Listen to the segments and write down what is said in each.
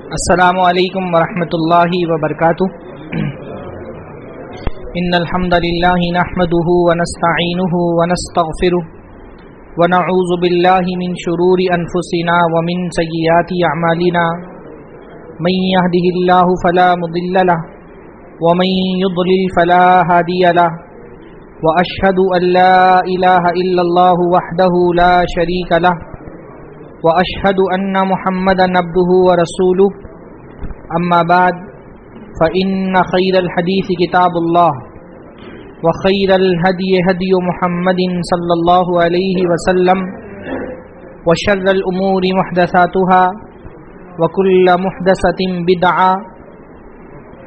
السلام علیکم ورحمۃ اللہ وبرکاتہ۔ ان الحمد للہ نحمده ونستعینه ونستغفره ونعوذ باللہ من شرور انفسنا ومن سیئات اعمالنا من يهده الله فلا مضل له ومن يضلل فلا هادي له واشهد ان لا اله الا الله وحده لا شريك له واشهد ان محمدا عبده ورسوله اما بعد فان خير الحديث كتاب الله وخير الهدي هدي محمد صلى الله عليه وسلم وشر الامور محدثاتها وكل محدثة بدعة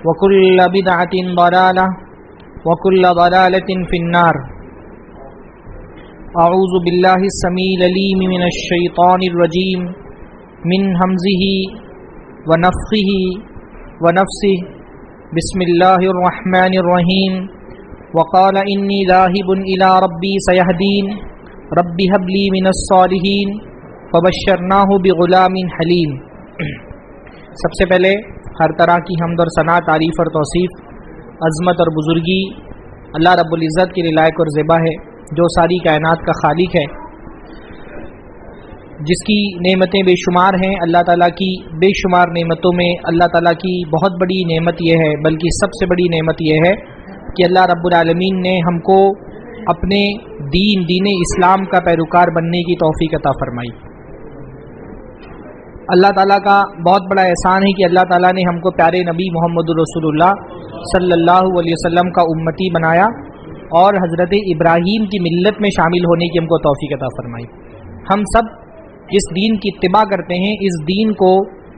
وكل بدعة ضلالة وكل ضلالة في النار۔ اعوذ باللہ السمیع العلیم من الشیطان الرجیم من ہمزہ ونفخہ ونفثہ بسم اللہ الرحمن الرحیم وقال انی ذاہب الی ربی سیہدین رب ہب لی من الصالحین فبشرناہ بغلام حلیم۔ سب سے پہلے ہر طرح کی حمد اور ثنا، تعریف اور توصیف، عظمت اور بزرگی اللہ رب العزت کے لیے لائق اور زیبا ہے، جو ساری کائنات کا خالق ہے، جس کی نعمتیں بے شمار ہیں۔ اللہ تعالیٰ کی بے شمار نعمتوں میں اللہ تعالیٰ کی بہت بڑی نعمت یہ ہے، بلکہ سب سے بڑی نعمت یہ ہے کہ اللہ رب العالمین نے ہم کو اپنے دین اسلام کا پیروکار بننے کی توفیق عطا فرمائی۔ اللہ تعالیٰ کا بہت بڑا احسان ہے کہ اللہ تعالیٰ نے ہم کو پیارے نبی محمد رسول اللہ صلی اللہ علیہ وسلم کا امتی بنایا اور حضرت ابراہیم کی ملت میں شامل ہونے کی ہم کو توفیق عطا فرمائی۔ ہم سب جس دین کی اتباع کرتے ہیں، اس دین کو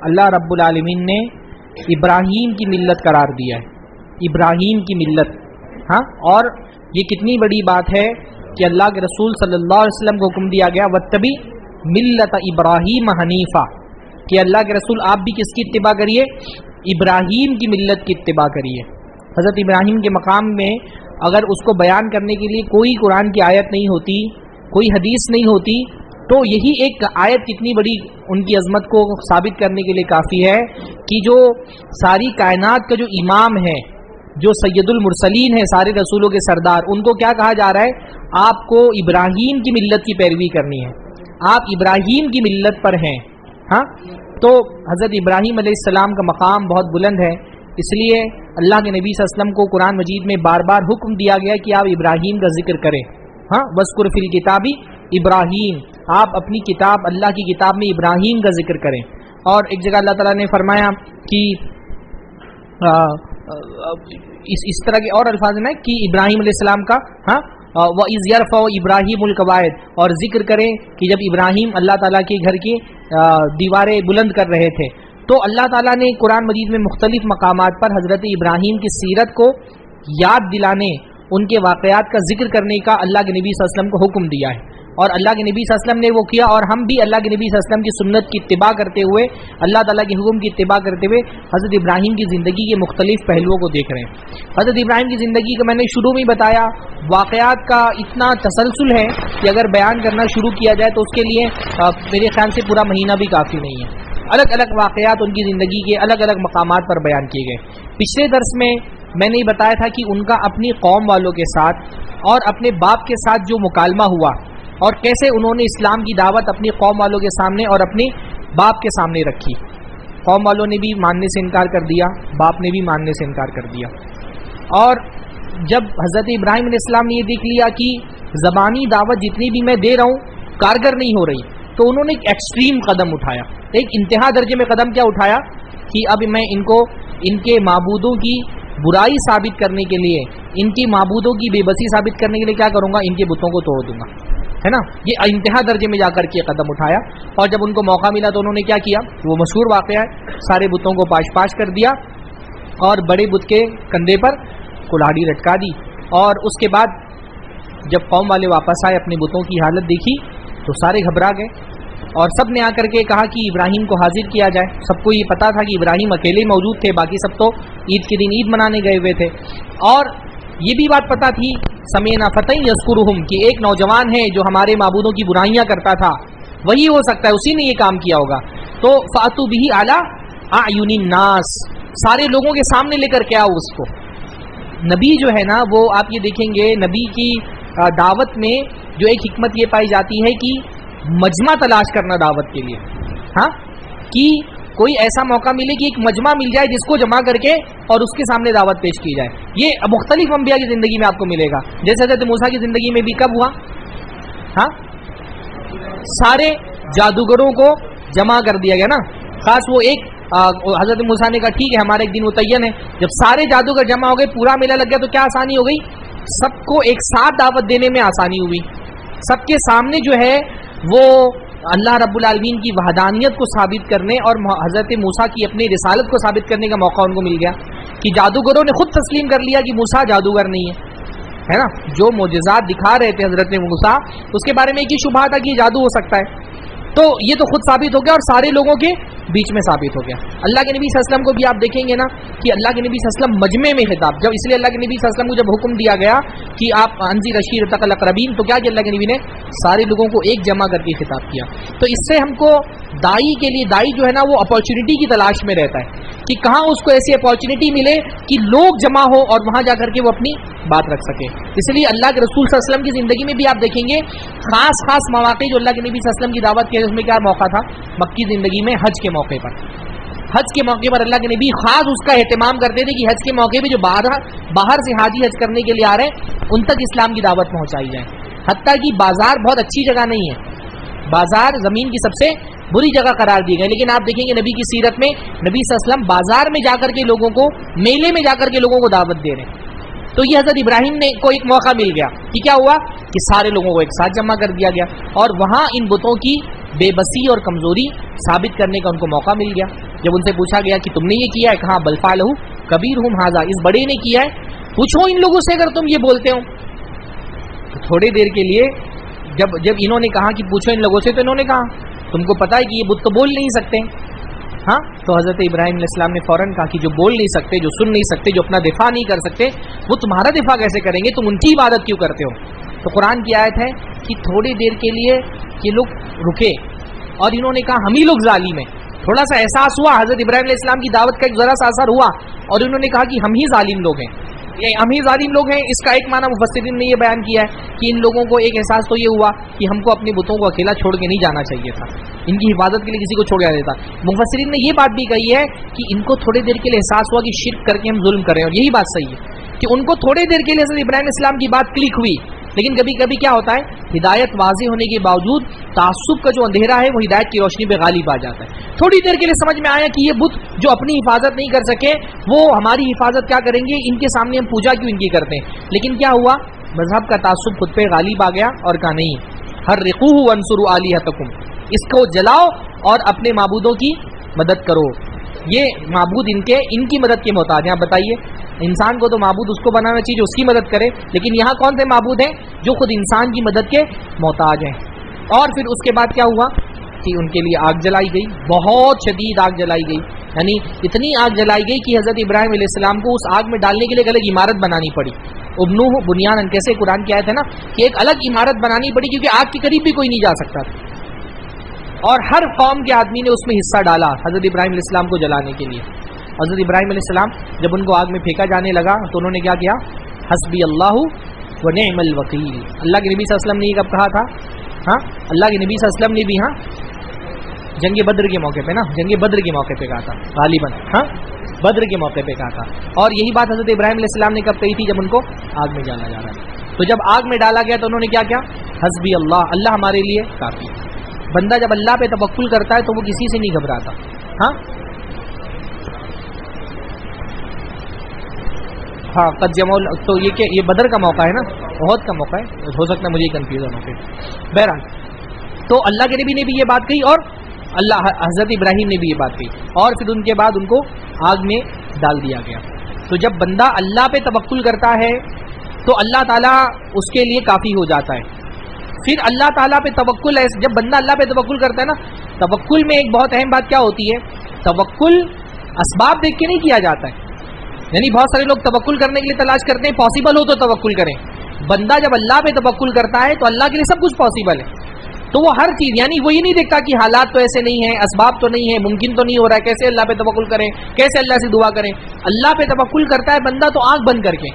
اللہ رب العالمین نے ابراہیم کی ملت قرار دیا ہے، ابراہیم کی ملت۔ ہاں، اور یہ کتنی بڑی بات ہے کہ اللہ کے رسول صلی اللہ علیہ وسلم کو حکم دیا گیا وَاتَّبِعْ مِلَّةَ ابراہیم حنیفا، کہ اللہ کے رسول آپ بھی کس کی اتباع کریے؟ ابراہیم کی ملت کی اتباع کریے۔ حضرت ابراہیم کے مقام میں اگر اس کو بیان کرنے کے لیے کوئی قرآن کی آیت نہیں ہوتی، کوئی حدیث نہیں ہوتی، تو یہی ایک آیت کتنی بڑی ان کی عظمت کو ثابت کرنے کے لیے کافی ہے کہ جو ساری کائنات کا جو امام ہے، جو سید المرسلین ہے، سارے رسولوں کے سردار، ان کو کیا کہا جا رہا ہے؟ آپ کو ابراہیم کی ملت کی پیروی کرنی ہے، آپ ابراہیم کی ملت پر ہیں۔ ہاں، تو حضرت ابراہیم علیہ السلام کا مقام بہت بلند ہے، اس لیے اللہ کے نبی صلی اللہ علیہ وسلم کو قرآن مجید میں بار بار حکم دیا گیا کہ آپ ابراہیم کا ذکر کریں۔ ہاں، وَاذْكُرْ فِي الْكِتَابِ ابراہیم، آپ اپنی کتاب اللہ کی کتاب میں ابراہیم کا ذکر کریں۔ اور ایک جگہ اللہ تعالیٰ نے فرمایا کہ اس طرح کے اور الفاظ میں کہ ابراہیم علیہ السلام کا وَإِذْ يَرْفَعُ إِبْرَاهِيمُ الْقَوَاعِدَ، اور ذکر کریں کہ جب ابراہیم اللہ تعالیٰ کے گھر کی دیواریں بلند کر رہے تھے، تو اللہ تعالیٰ نے قرآن مجید میں مختلف مقامات پر حضرت ابراہیم کی سیرت کو یاد دلانے، ان کے واقعات کا ذکر کرنے کا اللہ کے نبی صلی اللہ علیہ وسلم کو حکم دیا ہے، اور اللہ کے نبی صلی اللہ علیہ وسلم نے وہ کیا، اور ہم بھی اللہ کے نبی صلی اللہ علیہ وسلم کی سنت کی اتباع کرتے ہوئے، اللہ تعالیٰ کے حکم کی اتباع کرتے ہوئے حضرت ابراہیم کی زندگی کے مختلف پہلوؤں کو دیکھ رہے ہیں۔ حضرت ابراہیم کی زندگی کا میں نے شروع میں بتایا، واقعات کا اتنا تسلسل ہے کہ اگر بیان کرنا شروع کیا جائے تو اس کے لیے میرے خیال سے پورا مہینہ بھی کافی نہیں ہے۔ الگ الگ واقعات ان کی زندگی کے الگ الگ مقامات پر بیان کیے گئے۔ پچھلے درس میں نے یہ بتایا تھا کہ ان کا اپنی قوم والوں کے ساتھ اور اپنے باپ کے ساتھ جو مکالمہ ہوا، اور کیسے انہوں نے اسلام کی دعوت اپنی قوم والوں کے سامنے اور اپنے باپ کے سامنے رکھی۔ قوم والوں نے بھی ماننے سے انکار کر دیا، باپ نے بھی ماننے سے انکار کر دیا۔ اور جب حضرت ابراہیم علیہ السلام نے یہ دیکھ لیا کہ زبانی دعوت جتنی بھی میں دے رہا ہوں کارگر نہیں ہو رہی، تو انہوں نے ایک ایکسٹریم قدم اٹھایا، ایک انتہا درجے میں قدم کیا اٹھایا کہ اب میں ان کو ان کے معبودوں کی برائی ثابت کرنے کے لیے، ان کی معبودوں کی بے بسی ثابت کرنے کے لیے کیا کروں گا؟ ان کے بتوں کو توڑ دوں گا، ہے نا۔ یہ انتہا درجے میں جا کر کے قدم اٹھایا، اور جب ان کو موقع ملا تو انہوں نے کیا کیا؟ وہ مشہور واقعہ ہے، سارے بتوں کو پاش پاش کر دیا اور بڑے بت کے کندھے پر کلاڑی لٹکا دی۔ اور اس کے بعد جب قوم والے واپس آئے، اپنے بتوں کی حالت دیکھی تو سارے گھبرا گئے، اور سب نے آ کر کے کہا کہ ابراہیم کو حاضر کیا جائے۔ سب کو یہ پتا تھا کہ ابراہیم اکیلے موجود تھے، باقی سب تو عید کے دن عید منانے گئے ہوئے تھے، اور یہ بھی بات پتا تھی سمینا فتح یذکرہم، کہ ایک نوجوان ہے جو ہمارے معبودوں کی برائیاں کرتا تھا، وہی ہو سکتا ہے، اسی نے یہ کام کیا ہوگا۔ تو فاتو بھی اعلیٰ اعین الناس، سارے لوگوں کے سامنے لے کر کے آؤ اس کو. نبی جو ہے نا وہ آپ یہ دیکھیں گے نبی کی دعوت میں جو ایک حکمت یہ پائی جاتی ہے کہ مجمع تلاش کرنا دعوت کے لیے، ہاں، کہ کوئی ایسا موقع ملے کہ ایک مجمع مل جائے جس کو جمع کر کے اور اس کے سامنے دعوت پیش کی جائے. یہ مختلف انبیاء کی زندگی میں آپ کو ملے گا. جیسے حضرت موسیٰ کی زندگی میں بھی کب ہوا؟ ہاں، سارے جادوگروں کو جمع کر دیا گیا نا. خاص وہ ایک حضرت موسیٰ نے کہا ٹھیک ہے ہمارا ایک دن متعین ہے. جب سارے جادوگر جمع ہو گئے، پورا میلہ لگ گیا، تو کیا آسانی ہو گئی؟ سب کو ایک ساتھ دعوت دینے میں آسانی ہوئی. سب کے سامنے جو ہے وہ اللہ رب العالمین کی وحدانیت کو ثابت کرنے اور حضرت موسیٰ کی اپنی رسالت کو ثابت کرنے کا موقع ان کو مل گیا کہ جادوگروں نے خود تسلیم کر لیا کہ موسیٰ جادوگر نہیں ہے نا. جو معجزات دکھا رہے تھے حضرت موسیٰ، اس کے بارے میں ایک ہی شبہ تھا کہ یہ جادو ہو سکتا ہے. تو یہ تو خود ثابت ہو گیا اور سارے لوگوں کے بیچ میں ثابت ہو گیا. اللہ کے نبی صلی اللہ علیہ وسلم کو بھی آپ دیکھیں گے نا کہ اللہ کے نبی صلی اللہ علیہ وسلم مجمع میں خطاب، جب اس لیے اللہ کے نبی صلی اللہ علیہ وسلم کو جب حکم دیا گیا کہ آپ انذر عشیرتک الاقربین، تو کیا کہ اللہ کے نبی نے سارے لوگوں کو ایک جمع کر کے خطاب کیا. تو اس سے ہم کو دائی کے لیے، دائی جو ہے نا وہ اپارچونیٹی کی تلاش میں رہتا ہے کہ کہاں اس کو ایسی اپارچونیٹی ملے کہ لوگ جمع ہو اور وہاں جا کر کے وہ اپنی بات رکھ سکے. اس لیے اللہ کے رسول صلی اللہ علیہ وسلم کی زندگی میں بھی آپ دیکھیں گے خاص مواقع جو اللہ کے نبی صلی اللہ علیہ وسلم کی دعوت کے، اس میں کیا موقع تھا؟ مکی زندگی میں حج کے موقع پر. حج کے موقع پر اللہ کے نبی خاص اس کا اہتمام کرتے تھے کہ حج کے موقع پہ جو باہر سے حاجی حج کرنے کے لیے آ رہے ہیں ان تک اسلام کی دعوت پہنچائی جائے. حتیٰ کہ بازار بہت اچھی جگہ نہیں ہے، بازار زمین کی سب سے بری جگہ قرار دی گئی، لیکن آپ دیکھیں گے نبی کی سیرت میں نبی صلی اللہ علیہ وسلم بازار میں جا کر کے لوگوں کو، میلے میں جا کر کے لوگوں کو دعوت دے رہے ہیں. تو یہ حضرت ابراہیم نے کو ایک موقع مل گیا کہ کیا ہوا کہ سارے لوگوں کو ایک ساتھ جمع کر دیا گیا اور وہاں ان بتوں کی بے بسی اور کمزوری ثابت کرنے کا ان کو موقع مل گیا. جب ان سے پوچھا گیا کہ تم نے یہ کیا ہے، کہا بل فعلہ کبیرہم ھذا، اس بڑے نے کیا ہے، پوچھو ان لوگوں سے اگر تم یہ بولتے ہو. تو تھوڑی دیر کے لیے جب انہوں نے کہا کہ پوچھو ان لوگوں سے، تو انہوں نے کہا تم کو پتا ہے کہ یہ بت تو بول نہیں سکتے. ہاں، تو حضرت ابراہیم علیہ السلام نے فوراً کہا کہ جو بول نہیں سکتے، جو سن نہیں سکتے، جو اپنا دفاع نہیں کر سکتے، وہ تمہارا دفاع کیسے کریں گے؟ تم ان کی عبادت کیوں کرتے ہو؟ تو قرآن کی آیت ہے کہ تھوڑی دیر کے لیے یہ لوگ رکے اور انہوں نے کہا ہم ہی لوگ ظالم ہیں. تھوڑا سا احساس ہوا، حضرت ابراہیم علیہ السلام کی دعوت کا ایک ذرا سا اثر ہوا اور انہوں نے کہا کہ ہم ہی ظالم لوگ ہیں، ہم ہی ظالم لوگ ہیں. اس کا ایک معنی مفسرین نے یہ بیان کیا ہے کہ ان لوگوں کو ایک احساس تو یہ ہوا کہ ہم کو اپنے بتوں کو اکیلا چھوڑ کے نہیں جانا چاہیے تھا، ان کی حفاظت کے لیے کسی کو چھوڑ جانا تھا. مفسرین نے یہ بات بھی کہی ہے کہ ان کو تھوڑی دیر کے لیے احساس ہوا کہ شرک کر کے ہم ظلم کر رہے ہیں، اور یہی بات صحیح ہے کہ ان کو تھوڑی دیر کے لیے حضرت ابراہیم علیہ السلام کی بات کلک ہوئی. لیکن کبھی کبھی کیا ہوتا ہے، ہدایت واضح ہونے کے باوجود تعصب کا جو اندھیرا ہے وہ ہدایت کی روشنی پہ غالب آ جاتا ہے. تھوڑی دیر کے لیے سمجھ میں آیا کہ یہ بت جو اپنی حفاظت نہیں کر سکے وہ ہماری حفاظت کیا کریں گے، ان کے سامنے ہم پوجا کیوں ان کی کرتے ہیں. لیکن کیا ہوا، مذہب کا تعصب خود پہ غالب آ گیا اور کہا نہیں، حرقوہ وانصروا آلہتکم، اس کو جلاؤ اور اپنے معبودوں کی مدد کرو. یہ معبود ان کی مدد کے محتاج ہیں. آپ بتائیے، انسان کو تو معبود اس کو بنانا چاہیے جو اس کی مدد کرے، لیکن یہاں کون سے معبود ہیں جو خود انسان کی مدد کے محتاج ہیں. اور پھر اس کے بعد کیا ہوا کہ ان کے لیے آگ جلائی گئی، بہت شدید آگ جلائی گئی، یعنی اتنی آگ جلائی گئی کہ حضرت ابراہیم علیہ السلام کو اس آگ میں ڈالنے کے لیے ایک الگ عمارت بنانی پڑی. ابنوہ بنیانا، کیسے قرآن کی آیت ہے نا کہ ایک الگ عمارت بنانی پڑی کیونکہ آگ کے قریب بھی کوئی نہیں جا سکتا تھا. اور ہر قوم کے آدمی نے اس میں حصہ ڈالا حضرت ابراہیم علیہ السلام کو جلانے کے لیے. حضرت ابراہیم علیہ السلام جب ان کو آگ میں پھینکا جانے لگا تو انہوں نے کیا کیا، حسبی اللہ و نعم الوکیل. اللہ کے نبی صلی اللہ علیہ وسلم نے یہ کب کہا تھا؟ ہاں، اللہ کے نبی صلی اللہ علیہ وسلم نے بھی جنگ بدر کے موقع پہ جنگ بدر کے موقع پہ کہا تھا غالباً، بدر کے موقع پہ کہا تھا. اور یہی بات حضرت ابراہیم علیہ السلام نے کب کہی تھی؟ جب ان کو آگ میں ڈالا جا رہا تھا. تو جب آگ میں ڈالا گیا تو انہوں نے کیا کیا، حسبی اللہ، اللہ ہمارے لیے کافی. بندہ جب اللہ پہ توکل کرتا ہے تو وہ کسی سے نہیں گھبراتا. ہاں قد جمول، تو یہ بدر کا موقع ہے نا، بہت کا موقع ہے، ہو سکتا ہے مجھے کنفیوژن ہو. بہرحال تو اللہ کے نبی نے بھی یہ بات کہی اور حضرت ابراہیم نے بھی یہ بات کہی، اور پھر ان کے بعد ان کو آگ میں ڈال دیا گیا. تو جب بندہ اللہ پہ توکل کرتا ہے تو اللہ تعالیٰ اس کے لیے کافی ہو جاتا ہے. پھر اللہ تعالیٰ پہ توکل ہے، جب بندہ اللہ پہ توکل کرتا ہے نا، توکل میں ایک بہت اہم بات کیا ہوتی ہے، توکل اسباب دیکھ کے نہیں کیا جاتا ہے. یعنی بہت سارے لوگ توکل کرنے کے لیے تلاش کرتے ہیں پاسبل ہو تو توکل کریں. بندہ جب اللہ پہ توکل کرتا ہے تو اللہ کے لیے سب کچھ پاسبل ہے. تو وہ ہر چیز یعنی وہ یہ نہیں دیکھتا کہ حالات تو ایسے نہیں ہیں، اسباب تو نہیں ہے، ممکن تو نہیں ہو رہا ہے، کیسے اللہ پہ توکل کریں، کیسے اللہ سے دعا کریں. اللہ پہ توکل کرتا ہے بندہ تو آنکھ بند کر کے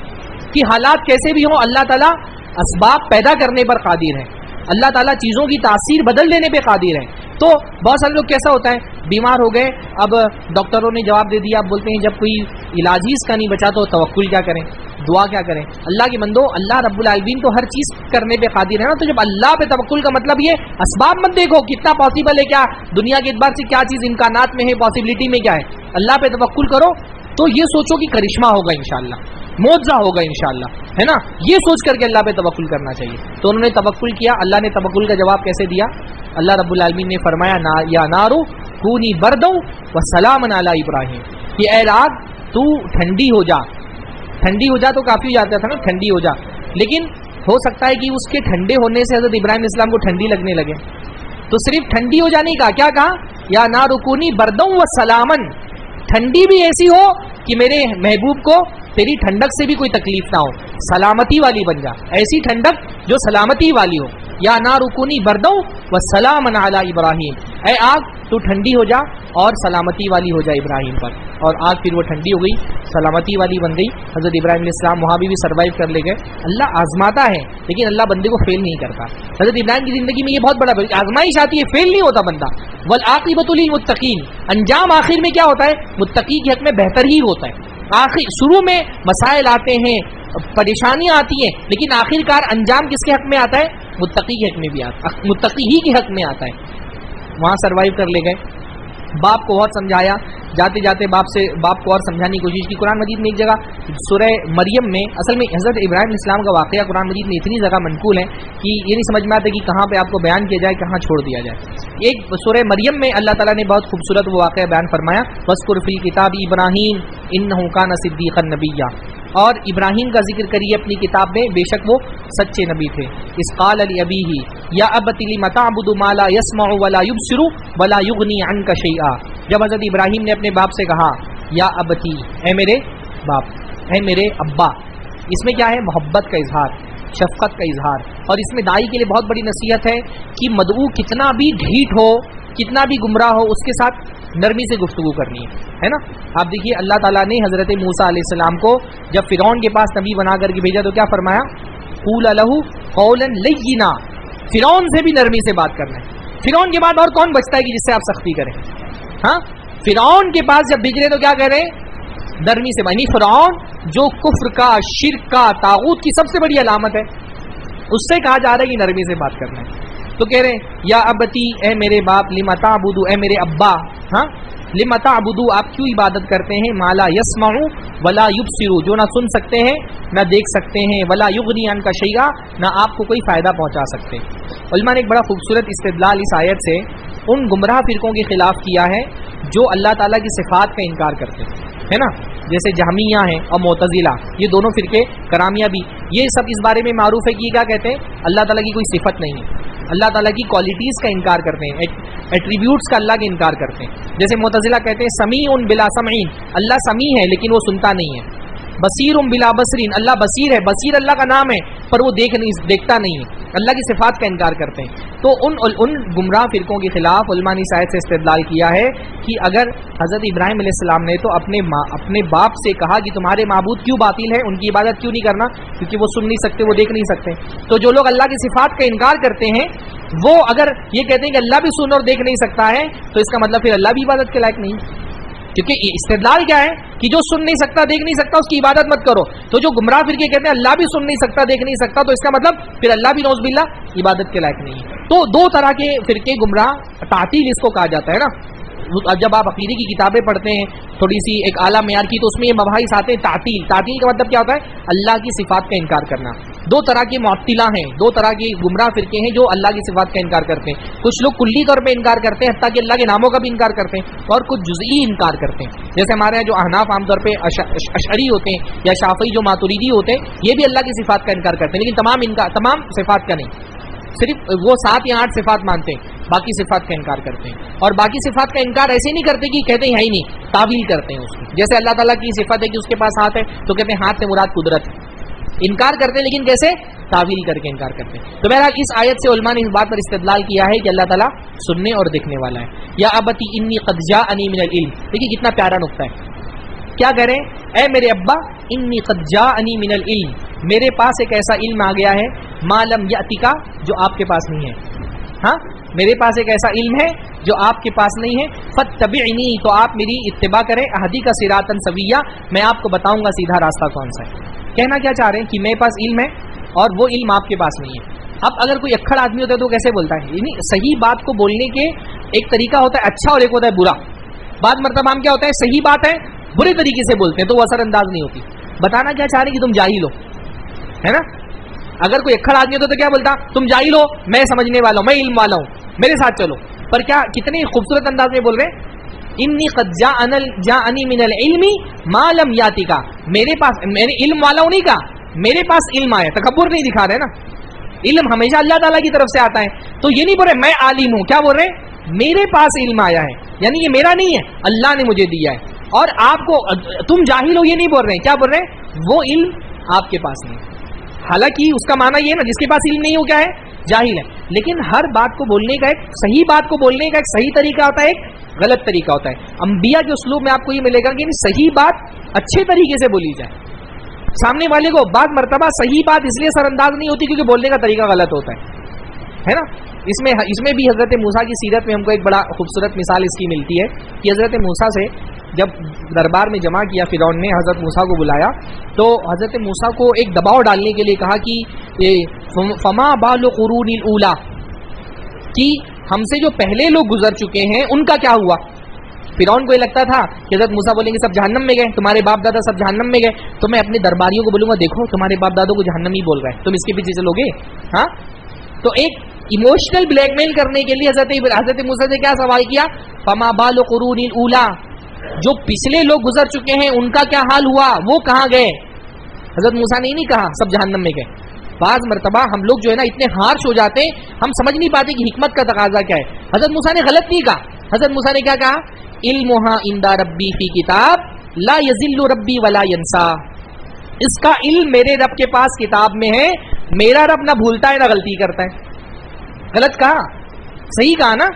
کہ حالات کیسے بھی ہوں اللہ تعالیٰ اسباب پیدا کرنے پر قادر ہے، اللہ تعالیٰ چیزوں کی تاثیر بدل دینے پہ قادر ہے. تو بہت سارے لوگ کیسا ہوتا ہے بیمار ہو گئے، اب ڈاکٹروں نے جواب دے دیا، اب بولتے ہیں جب کوئی علاج ہی اس کا نہیں بچا تو توکل کیا کریں، دعا کیا کریں. اللہ کے بندو، اللہ رب العالمین تو ہر چیز کرنے پہ قادر ہے نا. تو جب اللہ پہ توکل کا مطلب یہ اسباب مت دیکھو کتنا پاسبل ہے، کیا دنیا کے اعتبار سے کیا چیز امکانات میں ہے، پاسبلٹی میں کیا ہے. اللہ پہ توکل کرو تو یہ سوچو کہ کرشمہ ہوگا انشاءاللہ، معجزہ ہوگا انشاءاللہ، ہے نا. یہ سوچ کر کے اللہ پہ توکل کرنا چاہیے. تو انہوں نے توکل کیا. اللہ نے توکل کا جواب کیسے دیا؟ اللہ رب العالمین نے فرمایا یا نارو کونی بردو وسلام علی ابراہیم، کہ اے آگ تو ٹھنڈی ہو جا. ٹھنڈی ہو جا تو کافی ہو جاتا تھا نا، ٹھنڈی ہو جا. لیکن ہو سکتا ہے کہ اس کے ٹھنڈے ہونے سے حضرت ابراہیم علیہ السلام کو ٹھنڈی لگنے لگے، تو صرف ٹھنڈی ہو جانے کا کیا کہا؟ یا نارو کونی بردو وسلامن، ٹھنڈی بھی ایسی ہو کہ میرے محبوب کو تیری ٹھنڈک سے بھی کوئی تکلیف نہ ہو، سلامتی والی بن جا، ایسی ٹھنڈک جو سلامتی والی ہو. یا نارو کونی بردو وسلام علی ابراہیم، اے آگ تو ٹھنڈی ہو جا اور سلامتی والی ہو جا ابراہیم پر. اور آگ پھر وہ ٹھنڈی ہو گئی، سلامتی والی بن گئی. حضرت ابراہیم علیہ السلام وہاں بھی سروائیو کر لے گئے. اللہ آزماتا ہے لیکن اللہ بندے کو فیل نہیں کرتا. حضرت ابراہیم کی زندگی میں یہ بہت بڑا آزمائش آتی ہے، فیل نہیں ہوتا بندہ. والعاقبۃ للمتقین، انجام آخر میں کیا ہوتا ہے؟ متقی کے حق میں بہتر ہی ہوتا ہے. آخر شروع میں مسائل آتے ہیں، پریشانیاں آتی ہیں، لیکن آخر کار انجام کس کے حق میں آتا ہے؟ متقی کے حق میں بھی آتا ہے، متقی ہی کے حق میں آتا ہے. وہاں سروائیو کر لے گئے. باپ کو بہت سمجھایا، جاتے جاتے باپ کو اور سمجھانے کی کوشش کی. قرآن مجید میں ایک جگہ سورہ مریم میں، اصل میں حضرت ابراہیم علیہ السلام کا واقعہ قرآن مجید میں اتنی جگہ منقول ہے کہ یہ نہیں سمجھ میں آتا کہ کہاں پہ آپ کو بیان کیا جائے، کہاں چھوڑ دیا جائے. ایک سورہ مریم میں اللہ تعالیٰ نے بہت خوبصورت وہ واقعہ بیان فرمایا، وَاذْكُرْ فِي الْكِتَابِ إِبْرَاهِيمَ إِنَّهُ كَانَ صِدِّيقًا نَبِيًّا، اور ابراہیم کا ذکر کریے اپنی کتاب میں، بے شک وہ سچے نبی تھے. اذ قال لأبيه یا ابت لم تعبد ما لا يسمع ولا يبصر ولا يغني عنك شيئا. جب حضرت ابراہیم نے اپنے باپ سے کہا یا ابتی، اے میرے باپ، اے میرے ابا، اس میں کیا ہے؟ محبت کا اظہار، شفقت کا اظہار. اور اس میں داعی کے لیے بہت بڑی نصیحت ہے کہ مدعو کتنا بھی ڈھیٹ ہو، کتنا بھی گمراہ ہو، اس کے ساتھ نرمی سے گفتگو کرنی ہے نا. آپ دیکھیے اللہ تعالیٰ نے حضرت موسیٰ علیہ السلام کو جب فرعون کے پاس نبی بنا کر کے بھیجا تو کیا فرمایا؟ قُولَ لَهُ قَوْلًا لَيِّنًا. فرعون سے بھی نرمی سے بات کرنا ہے. فرعون کے بعد اور کون بچتا ہے کہ جس سے آپ سختی کریں؟ ہاں، فرعون کے پاس جب بھیج رہے تو کیا کہہ رہے ہیں؟ نرمی سے. یعنی فرعون جو کفر کا، شرک کا، طاغوت کی سب سے بڑی علامت ہے، اس سے کہا جا رہا ہے کہ نرمی سے بات کرنا ہے. تو کہہ رہے ہیں یا ابتی، اے میرے باپ، لما تعبدو، اے میرے ابا، ہاں لما تعبدو، آپ کیوں عبادت کرتے ہیں، ما لا یسمع ولا یبصر، جو نہ سن سکتے ہیں نہ دیکھ سکتے ہیں، ولا یغنی عنک شیئا، نہ آپ کو کوئی فائدہ پہنچا سکتے. علماء نے ایک بڑا خوبصورت استدلال اس آیت سے ان گمراہ فرقوں کے خلاف کیا ہے جو اللہ تعالیٰ کی صفات کا انکار کرتے ہیں نا، جیسے جہمیہ ہیں اور معتزلہ، یہ دونوں فرقے، کرامیہ بھی، یہ سب اس بارے میں معروف ہے کہ یہ کیا کہتے ہیں؟ اللہ تعالیٰ کی کوئی صفت نہیں ہے، اللہ تعالیٰ کی کوالٹیز کا انکار کرتے ہیں، ایٹریبیوٹس کا اللہ کے انکار کرتے ہیں. جیسے معتزلہ کہتے ہیں سمیع بلا سمعین، اللہ سمیع ہے لیکن وہ سنتا نہیں ہے. بصیر بلا بصرین، اللہ بصیر ہے، بصیر اللہ کا نام ہے پر وہ دیکھتا نہیں ہے، اللہ کی صفات کا انکار کرتے ہیں. تو ان گمراہ فرقوں کے خلاف علماء نے اس آیت سے استدلال کیا ہے کہ اگر حضرت ابراہیم علیہ السلام نے تو اپنے باپ سے کہا کہ تمہارے معبود کیوں باطل ہے، ان کی عبادت کیوں نہیں کرنا، کیونکہ وہ سن نہیں سکتے، وہ دیکھ نہیں سکتے. تو جو لوگ اللہ کی صفات کا انکار کرتے ہیں وہ اگر یہ کہتے ہیں کہ اللہ بھی سن اور دیکھ نہیں سکتا ہے تو اس کا مطلب پھر اللہ بھی عبادت کے لائق نہیں، کیونکہ استدلال کیا ہے کہ جو سن نہیں سکتا، دیکھ نہیں سکتا، اس کی عبادت مت کرو. تو جو گمراہ فرقے کہتے ہیں اللہ بھی سن نہیں سکتا، دیکھ نہیں سکتا، تو اس کا مطلب پھر اللہ بھی نعوذ باللہ عبادت کے لائق نہیں ہے. تو دو طرح کے فرقے گمراہ، تعطیل اس کو کہا جاتا ہے نا. جب آپ عقیدے کی کتابیں پڑھتے ہیں تھوڑی سی ایک اعلیٰ معیار کی، تو اس میں یہ مباحث آتے ہیں تعطیل. تعطیل کا مطلب کیا ہوتا ہے؟ اللہ کی صفات کا انکار کرنا. دو طرح کے معطلہ ہیں، دو طرح کے گمراہ فرقے ہیں جو اللہ کی صفات کا انکار کرتے ہیں. کچھ لوگ کلی طور پہ انکار کرتے ہیں، حتیٰ کہ اللہ کے ناموں کا بھی انکار کرتے ہیں، اور کچھ جزئی انکار کرتے ہیں. جیسے ہمارے یہاں جو احناف عام طور پہ اشعری ہوتے ہیں یا شافعی جو ماتریدی ہوتے ہیں، یہ بھی اللہ کی صفات کا انکار کرتے ہیں، لیکن تمام صفات کا نہیں، صرف وہ 7 یا 8 صفات مانتے ہیں، باقی صفات کا انکار کرتے ہیں. اور باقی صفات کا انکار ایسے نہیں کرتے کہ کہتے ہیں ہی نہیں، تعویل کرتے ہیں اس کی. جیسے اللہ تعالیٰ کی صفت ہے کہ اس کے پاس ہاتھ ہے تو کہتے ہیں ہاتھ سے مراد قدرت ہے، انکار کرتے ہیں لیکن کیسے؟ تعویل کر کے انکار کرتے ہیں. تو بہرحال اس آیت سے علماء نے اس بات پر استدلال کیا ہے کہ اللہ تعالیٰ سننے اور دیکھنے والا ہے. یا ابتی انی قد جاءنی من العلم. دیکھیے کتنا پیارا نقطہ ہے. کیا کہہ رہے ہیں؟ اے میرے ابا انی قد جاءنی من العلم، میرے پاس ایک ایسا علم آ گیا ہے ما لم یأتک، جو آپ کے پاس نہیں ہے. ہاں میرے پاس ایک ایسا علم ہے جو آپ کے پاس نہیں ہے. فاتبعنی، تو آپ میری اتباع کریں. اہدیک صراطا سویا، میں آپ کو بتاؤں گا سیدھا راستہ کون سا ہے. کہنا کیا چاہ رہے ہیں کہ میرے پاس علم ہے اور وہ علم آپ کے پاس نہیں ہے. اب اگر کوئی اکھڑ آدمی ہوتا ہے تو کیسے بولتا ہے؟ یعنی صحیح بات کو بولنے کے ایک طریقہ ہوتا ہے اچھا اور ایک ہوتا ہے برا. بعض مرتبہ ہم کیا ہوتا ہے صحیح بات ہے برے طریقے سے بولتے ہیں تو وہ اثر انداز نہیں ہوتی. بتانا کیا چاہ رہے ہیں کہ تم جاہل ہو، ہے نا. اگر کوئی اکھڑ آدمی ہوتا تو کیا بولتا؟ تم جاہل ہو، میں سمجھنے والا ہوں، میں علم والا ہوں، میرے ساتھ چلو. پر کیا کتنے خوبصورت انداز میں بول رہے ہیں، انی قد جاءنی من العلم ما لم یاتک، میرے پاس، میں نے علم والا ہوں نہیں کہا، میرے پاس علم آیا. تکبر نہیں دکھا رہے نا، علم ہمیشہ اللہ تعالیٰ کی طرف سے آتا ہے. تو یہ نہیں بول رہے میں عالم ہوں، کیا بول رہے ہیں؟ میرے پاس علم آیا ہے، یعنی یہ میرا نہیں ہے، اللہ نے مجھے دیا ہے. اور آپ کو تم جاہل ہو یہ نہیں بول رہے ہیں، کیا بول رہے ہیں؟ وہ علم آپ کے پاس نہیں. حالانکہ اس کا معنی یہ ہے نا جس کے پاس علم نہیں ہو کیا ہے؟ جاہل ہے. لیکن ہر بات کو بولنے کا ایک صحیح بات کو بولنے کا ایک صحیح طریقہ ہوتا ہے، ایک غلط طریقہ ہوتا ہے. انبیاء کے اسلوب میں آپ کو یہ ملے گا کہ صحیح بات اچھے طریقے سے بولی جائے. سامنے والے کو بعض مرتبہ صحیح بات اس لیے سر انداز نہیں ہوتی کیونکہ بولنے کا طریقہ غلط ہوتا ہے نا. اس میں بھی حضرت موسیٰ کی سیرت میں ہم کو ایک بڑا خوبصورت مثال اس کی ملتی ہے کہ حضرت موسیٰ سے جب دربار میں جمع کیا فرعون نے، حضرت موسیٰ کو بلایا تو حضرت موسیٰ کو ایک دباؤ ڈالنے کے لیے کہا کہ فما بال قرون الاولی، کہ ہم سے جو پہلے لوگ گزر چکے ہیں ان کا کیا ہوا. فرعون کو یہ لگتا تھا کہ حضرت موسیٰ بولیں گے سب جہنم میں گئے، تمہارے باپ دادا سب جہنم میں گئے، تو میں اپنے درباریوں کو بولوں گا دیکھو تمہارے باپ دادوں کو جہنم ہی بول رہا ہے، تم اس کے پیچھے چلو گے. ہاں تو ایک ایموشنل بلیک میل کرنے کے لیے حضرت موسیٰ سے کیا سوال کیا؟ فما بال قرون الاولی، جو پچھلے لوگ گزر چکے ہیں ان کا کیا حال ہوا، وہ کہاں گئے. حضرت موسیٰ نے نہیں کہا سب جہنم میں گئے. بعض مرتبہ ہم لوگ جو ہے نا اتنے ہارش ہو جاتے ہیں ہم سمجھ نہیں پاتے کہ حکمت کا تقاضا کیا ہے. حضرت موسیٰ نے غلط نہیں کہا. حضرت موسیٰ نے کیا کہا؟ علمھا عند ربی فی کتاب لا یضل ربی ولا ینسا، اس کا علم میرے رب کے پاس کتاب میں ہے، میرا رب نہ بھولتا ہے نہ غلطی کرتا ہے. غلط کہا؟ صحیح کہا نا.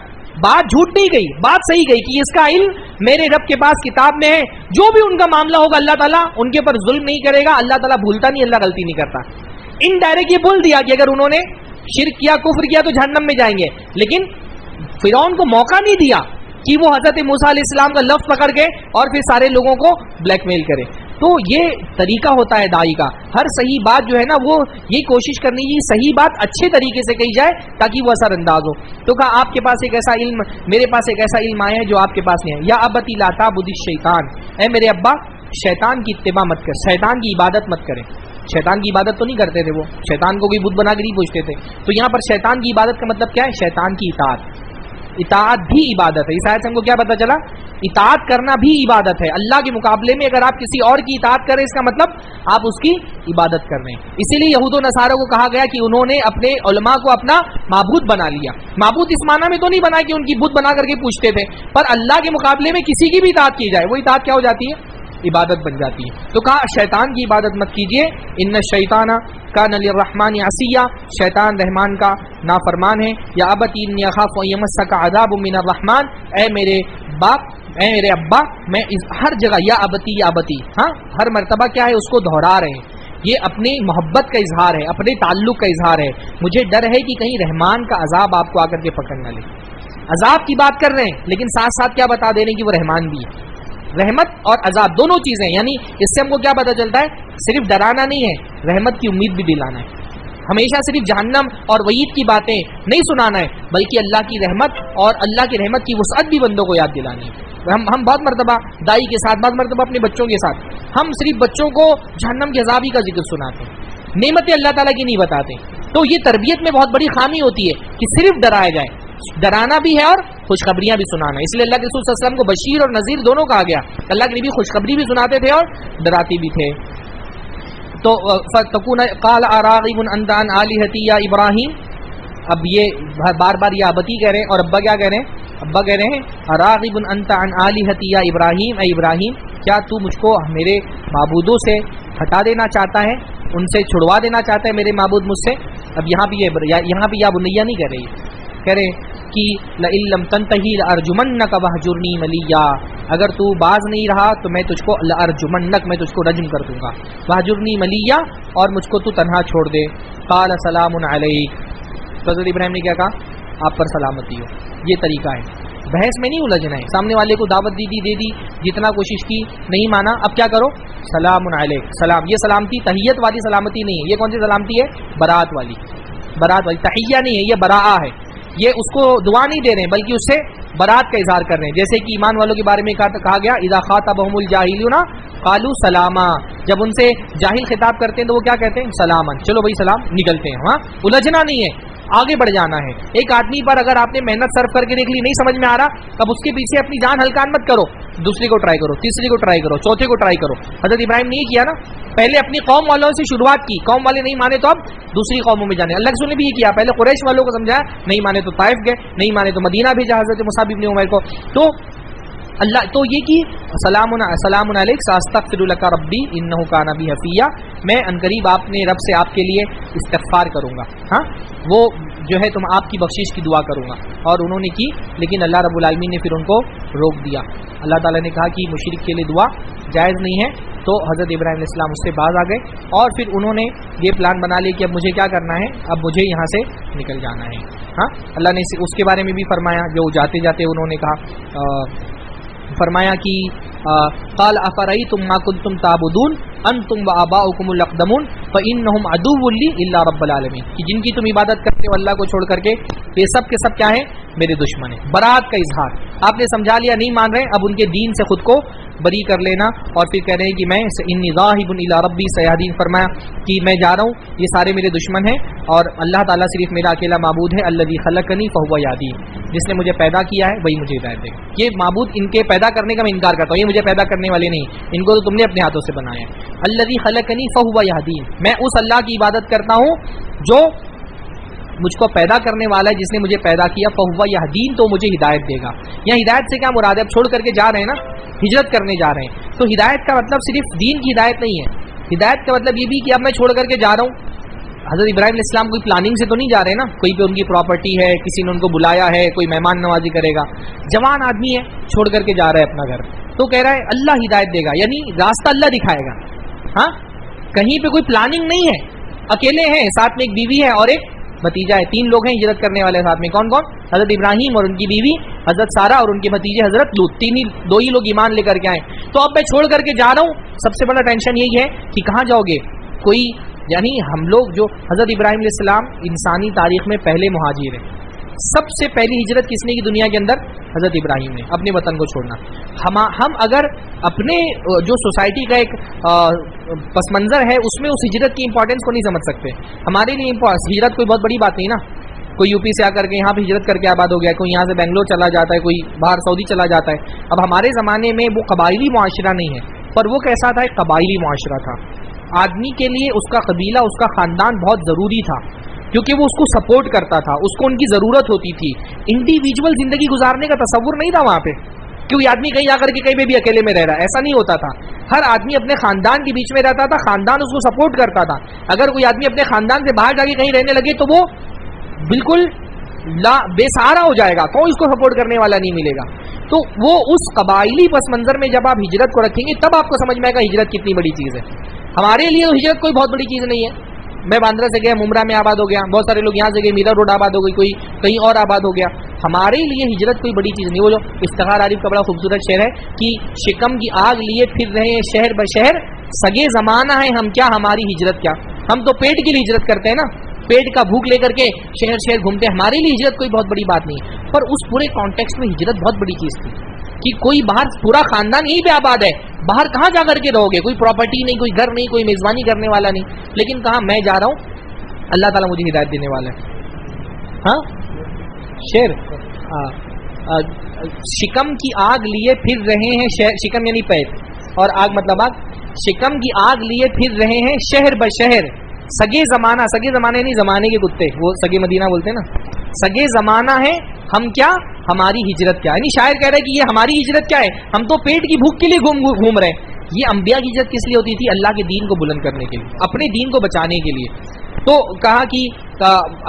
بات جھوٹ نہیں گئی، بات صحیح گئی کہ اس کا علم میرے رب کے پاس کتاب میں ہے، جو بھی ان کا معاملہ ہوگا اللہ تعالیٰ ان کے اوپر ظلم نہیں کرے گا، اللہ تعالیٰ بھولتا نہیں، اللہ غلطی نہیں کرتا. انڈائریکٹ یہ بول دیا کہ اگر انہوں نے شرک کیا کفر کیا تو جہنم میں جائیں گے، لیکن فرعون کو موقع نہیں دیا کہ وہ حضرت موسیٰ علیہ السلام کا لفظ پکڑ کے اور پھر سارے لوگوں کو بلیک میل کرے. تو یہ طریقہ ہوتا ہے داعی کا، ہر صحیح بات جو ہے نا وہ یہ کوشش کرنی چاہیے صحیح بات اچھے طریقے سے کہی جائے تاکہ وہ اثر انداز ہو. تو کہا آپ کے پاس ایک ایسا علم، میرے پاس ایک ایسا علم آیا ہے جو آپ کے پاس نہیں ہے. یا ابتی لا تعبد الشیطان، اے میرے ابا شیطان کی اتباع مت کر، شیطان کی عبادت مت کریں. شیطان کی عبادت تو نہیں کرتے تھے وہ، شیطان کو کوئی بت بنا کے نہیں پوچھتے تھے. تو یہاں پر شیطان کی عبادت کا مطلب کیا ہے؟ شیطان کی اطاعت. اطاعت بھی عبادت ہے. اس آیت سے ہم کو کیا پتہ چلا؟ اطاعت کرنا بھی عبادت ہے. اللہ کے مقابلے میں اگر آپ کسی اور کی اطاعت کریں اس کا مطلب آپ اس کی عبادت کر رہے ہیں. اسی لیے یہود و نصارہ کو کہا گیا کہ انہوں نے اپنے علماء کو اپنا معبود بنا لیا. معبود اس معنی میں تو نہیں بنا کہ ان کی بت بنا کر کے پوچھتے تھے، پر اللہ کے مقابلے میں کسی کی بھی اطاعت کی جائے وہ اطاعت کیا ہو جاتی ہے؟ عبادت بن جاتی ہے. تو کہا شیطان کی عبادت مت کیجیے. ان الشیطان کان للرحمن عصیا، شیطان رحمان کا نافرمان ہے. یا ابتی انی اخاف ان یمسک عذاب من الرحمن، اے میرے باپ، اے میرے ابا، میں ہر جگہ یا ابتی یا ابتی، ہاں ہر مرتبہ کیا ہے اس کو دہرا رہے ہیں. یہ اپنی محبت کا اظہار ہے، اپنے تعلق کا اظہار ہے. مجھے ڈر ہے کہ کہیں رحمان کا عذاب آپ کو آ کر کے پکڑ نہ لے. عذاب کی بات کر رہے ہیں لیکن ساتھ ساتھ کیا بتا دے رہے ہیں کہ وہ رحمان بھی ہے. رحمت اور عذاب دونوں چیزیں، یعنی اس سے ہم کو کیا پتہ چلتا ہے؟ صرف ڈرانا نہیں ہے، رحمت کی امید بھی دلانا ہے. ہمیشہ صرف جہنم اور وعید کی باتیں نہیں سنانا ہے بلکہ اللہ کی رحمت اور اللہ کی رحمت کی وسعت بھی بندوں کو یاد دلانی ہے. ہم بہت مرتبہ دائی کے ساتھ، بعض مرتبہ اپنے بچوں کے ساتھ ہم صرف بچوں کو جہنم کے عذاب ہی کا ذکر سناتے ہیں، نعمتیں اللہ تعالیٰ کی نہیں بتاتے. تو یہ تربیت میں بہت بڑی خامی ہوتی ہے کہ صرف ڈرایا جائے. ڈرانا بھی ہے اور خوشخبریاں بھی سنانا. اس لیے اللہ کے رسول صلی اللہ علیہ وسلم کو بشیر اور نذیر دونوں کہا گیا. اللہ کے نبی خوشخبری بھی سناتے تھے اور ڈراتے بھی تھے. تو فتکون قال اراغب انت عن الہتی یا ابراہیم، اب یہ بار بار یہ ابتی کہہ رہے ہیں اور ابا کیا کہہ رہے ہیں؟ ابا کہہ رہے ہیں اراغب انت عن الہتی یا ابراہیم، اے ابراہیم کیا تو مجھ کو میرے معبودوں سے ہٹا دینا چاہتا ہے؟ ان سے چھڑوا دینا چاہتا ہے میرے معبود مجھ سے. اب یہاں پہ یا بنیا نہیں کہہ رہی, کہہ رہے کہ لئن لم تنتہی لارجمنک وہجرنی ملیا, اگر تو باز نہیں رہا تو میں تجھ کو لارجمنک, میں تجھ کو رجم کر دوں گا, وہجرنی ملیا, اور مجھ کو تو تنہا چھوڑ دے. قال سلام علیک, تو حضرت ابراہیم نے کیا کہا, آپ پر سلامتی ہو. یہ طریقہ ہے, بحث میں نہیں الجھنا ہے. سامنے والے کو دعوت دے دی, جتنا کوشش کی نہیں مانا, اب کیا کرو, سلام علیک, سلام. یہ سلامتی تحیت والی سلامتی نہیں ہے, یہ کون سی سلامتی ہے, برات والی. تحیہ نہیں ہے, یہ براءہ ہے. یہ اس کو دعا نہیں دے رہے ہیں بلکہ اس سے برات کا اظہار کر رہے ہیں. جیسے کہ ایمان والوں کے بارے میں کہا گیا اذا خاطبهم الجاہلون قالوا سلاما, جب ان سے جاہل خطاب کرتے ہیں تو وہ کیا کہتے ہیں, سلامن. چلو بھائی سلام, نکلتے ہیں. ہاں, الجھنا نہیں ہے, آگے بڑھ جانا ہے. ایک آدمی پر اگر آپ نے محنت صرف کر کے دیکھ لی, نہیں سمجھ میں آ رہا, اب اس کے پیچھے اپنی جان ہلکان مت کرو, دوسری کو ٹرائی کرو, تیسری کو ٹرائی کرو, چوتھے کو ٹرائی کرو. حضرت ابراہیم نے یہ کیا نا, پہلے اپنی قوم والوں سے شروعات کی, قوم والے نہیں مانے تو اب دوسری قوموں میں جانے. اللہ کے رسول نے بھی یہ کیا, پہلے قریش والوں کو سمجھایا, نہیں مانے تو طائف گئے, نہیں مانے تو مدینہ بھیجا حضرت مصعب بن عمیر کو. تو اللہ تو یہ کہ سلام علیک ساستغفر لک ربی انہ کان بی حفیہ, میں عنقریب اپنے رب سے آپ کے لیے استغفار کروں گا. ہاں, وہ جو ہے تم آپ کی بخشش کی دعا کروں گا. اور انہوں نے کی, لیکن اللہ رب العالمین نے پھر ان کو روک دیا. اللہ تعالیٰ نے کہا کہ مشرک کے لیے دعا جائز نہیں ہے. تو حضرت ابراہیم علیہ السلام اس سے باز آ گئے, اور پھر انہوں نے یہ پلان بنا لیا کہ اب مجھے کیا کرنا ہے, اب مجھے یہاں سے نکل جانا ہے. ہاں, اللہ نے اس کے بارے میں بھی فرمایا, جو جاتے جاتے انہوں نے کہا, فرمایا کہ قال افرأیتم ما کنتم تعبدون انتم وآباؤکم الاقدمون فإنہم عدو لی الا رب العالمین, کہ جن کی تم عبادت کرتے ہو اللہ کو چھوڑ کر کے, یہ سب کے سب کیا ہیں, میرے دشمن ہیں. برات کا اظہار, آپ نے سمجھا لیا, نہیں مان رہے, اب ان کے دین سے خود کو بری کر لینا, اور پھر کہہ رہے ہیں کہ میں انی ذاہب الی ربی سیہدین, فرمایا کہ میں جا رہا ہوں, یہ سارے میرے دشمن ہیں, اور اللہ تعالیٰ صرف میرا اکیلا معبود ہے, الذی خلقنی فہو یہدین, جس نے مجھے پیدا کیا ہے وہی مجھے ہدایت دے گا. یہ معبود ان کے پیدا کرنے کا میں انکار کرتا ہوں, یہ مجھے پیدا کرنے والے نہیں, ان کو تو تم نے اپنے ہاتھوں سے بنایا ہے. الذی خلقنی فہو یہدین, میں اس اللہ کی عبادت کرتا ہوں جو مجھ کو پیدا کرنے والا ہے, جس نے مجھے پیدا کیا, فہو یہدین, تو مجھے ہدایت دے گا. یہاں ہدایت سے کیا مراد ہے, اب چھوڑ کر کے جا رہے ہیں نا, ہجرت کرنے جا رہے ہیں, تو ہدایت کا مطلب صرف دین کی ہدایت نہیں ہے. ہدایت کا مطلب یہ بھی کہ اب میں چھوڑ کر کے جا رہا ہوں. حضرت ابراہیم علیہ السلام کوئی پلاننگ سے تو نہیں جا رہے نا, کوئی پہ ان کی پراپرٹی ہے, کسی نے ان کو بلایا ہے, کوئی مہمان نوازی کرے گا. جوان آدمی ہے, چھوڑ کر کے جا رہا ہے اپنا گھر, تو کہہ رہا ہے اللہ ہدایت دے گا, یعنی راستہ اللہ دکھائے گا. ہاں, کہیں پہ کوئی پلاننگ نہیں ہے, اکیلے ہیں, ساتھ میں ایک بیوی ہے اور ایک بھتیجا ہے, 3 لوگ ہیں ہجرت کرنے والے ساتھ میں. کون کون, حضرت ابراہیم اور ان کی بیوی حضرت سارہ اور ان کے بھتیجے حضرت لوط, 2 ہی لوگ ایمان لے کر کے آئے. تو اب میں چھوڑ کر کے جا رہا ہوں, سب سے بڑا ٹینشن یہی ہے کہ کہاں جاؤ گے. کوئی یعنی ہم لوگ جو حضرت ابراہیم علیہ السلام انسانی تاریخ میں پہلے مہاجر ہیں. سب سے پہلی ہجرت کس نے کی دنیا کے اندر, حضرت ابراہیم نے, اپنے وطن کو چھوڑنا. ہم اگر اپنے جو سوسائٹی کا ایک پس منظر ہے اس میں اس ہجرت کی امپورٹنس کو نہیں سمجھ سکتے. ہمارے لیے ہجرت کوئی بہت بڑی بات نہیں نا, کوئی یو پی سے آ کر کے یہاں پہ ہجرت کر کے آباد ہو گیا, کوئی یہاں سے بنگلور چلا جاتا ہے, کوئی باہر سعودی چلا جاتا ہے. اب ہمارے زمانے میں وہ قبائلی معاشرہ نہیں ہے, پر وہ کیسا تھا, ایک قبائلی معاشرہ تھا. آدمی کے لیے اس کا قبیلہ, اس کا خاندان بہت ضروری تھا, کیونکہ وہ اس کو سپورٹ کرتا تھا, اس کو ان کی ضرورت ہوتی تھی. انڈیویجول زندگی گزارنے کا تصور نہیں تھا وہاں پہ, کیوں آدمی کہیں جا کر کے کہیں پہ بھی اکیلے میں رہ رہا ہے, ایسا نہیں ہوتا تھا. ہر آدمی اپنے خاندان کے بیچ میں رہتا تھا, خاندان اس کو سپورٹ کرتا تھا. اگر کوئی آدمی اپنے خاندان سے باہر جا کے کہیں رہنے لگے تو وہ بالکل بے سہارا ہو جائے گا, کوئی اس کو سپورٹ کرنے والا نہیں ملے گا. تو وہ اس قبائلی پس منظر میں جب آپ ہجرت کو رکھیں گے تب آپ کو سمجھ میں آئے گا ہجرت کتنی بڑی چیز ہے. ہمارے لیے تو ہجرت کوئی بہت بڑی چیز نہیں ہے. میں باندرا سے گیا, ممرا میں آباد ہو گیا, بہت سارے لوگ یہاں سے گئے, میرا روڈ آباد ہو گئی, کوئی کہیں اور آباد ہو گیا. ہمارے لیے ہجرت کوئی بڑی چیز نہیں. وہ جو افتخار عارف کا بڑا خوبصورت شعر ہے کہ شکم کی آگ لیے پھر رہے ہیں شہر بشہر, سگے زمانہ ہے ہم کیا, ہماری ہجرت کیا. ہم تو پیٹ کے لیے ہجرت کرتے ہیں نا, پیٹ کا بھوک لے کر کے شہر شہر گھومتے ہیں. ہمارے لیے ہجرت کوئی بہت بڑی بات نہیں, پر اس پورے کانٹیکسٹ میں ہجرت بہت بڑی چیز تھی کہ کوئی باہر پورا خاندان یہیں پہ آباد ہے, باہر کہاں جا کر کے رہو گے, کوئی پراپرٹی نہیں, کوئی گھر نہیں, کوئی میزبانی کرنے والا نہیں. لیکن کہاں میں جا رہا ہوں, اللہ تعالیٰ مجھے ہدایت دینے والا ہے. ہاں, شیر شکم کی آگ لیے پھر رہے ہیں شکم یعنی پیٹ, اور آگ مطلب آگ. شکم کی آگ لیے پھر رہے ہیں شہر بشہر, سگے زمانہ, سگے زمانے نہیں زمانے کے کتے, وہ سگے مدینہ بولتے ہیں نا. سگے زمانہ ہے ہم کیا, ہماری ہجرت کیا. یعنی شاعر کہہ رہے ہیں کہ یہ ہماری ہجرت کیا ہے, ہم تو پیٹ کی بھوک کے لیے گھوم رہے ہیں. یہ انبیاء کی عزت کس لیے ہوتی تھی؟ اللہ کے دین کو بلند کرنے کے لیے، اپنے دین کو بچانے کے لیے. تو کہا کہ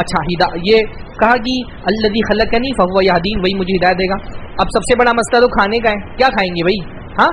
اچھا یہ کہا کہ الذی خلقنی فہو یہدین، وہی مجھے ہدایت دے گا. اب سب سے بڑا مسئلہ تو کھانے کا ہے، کیا کھائیں گے بھائی؟ ہاں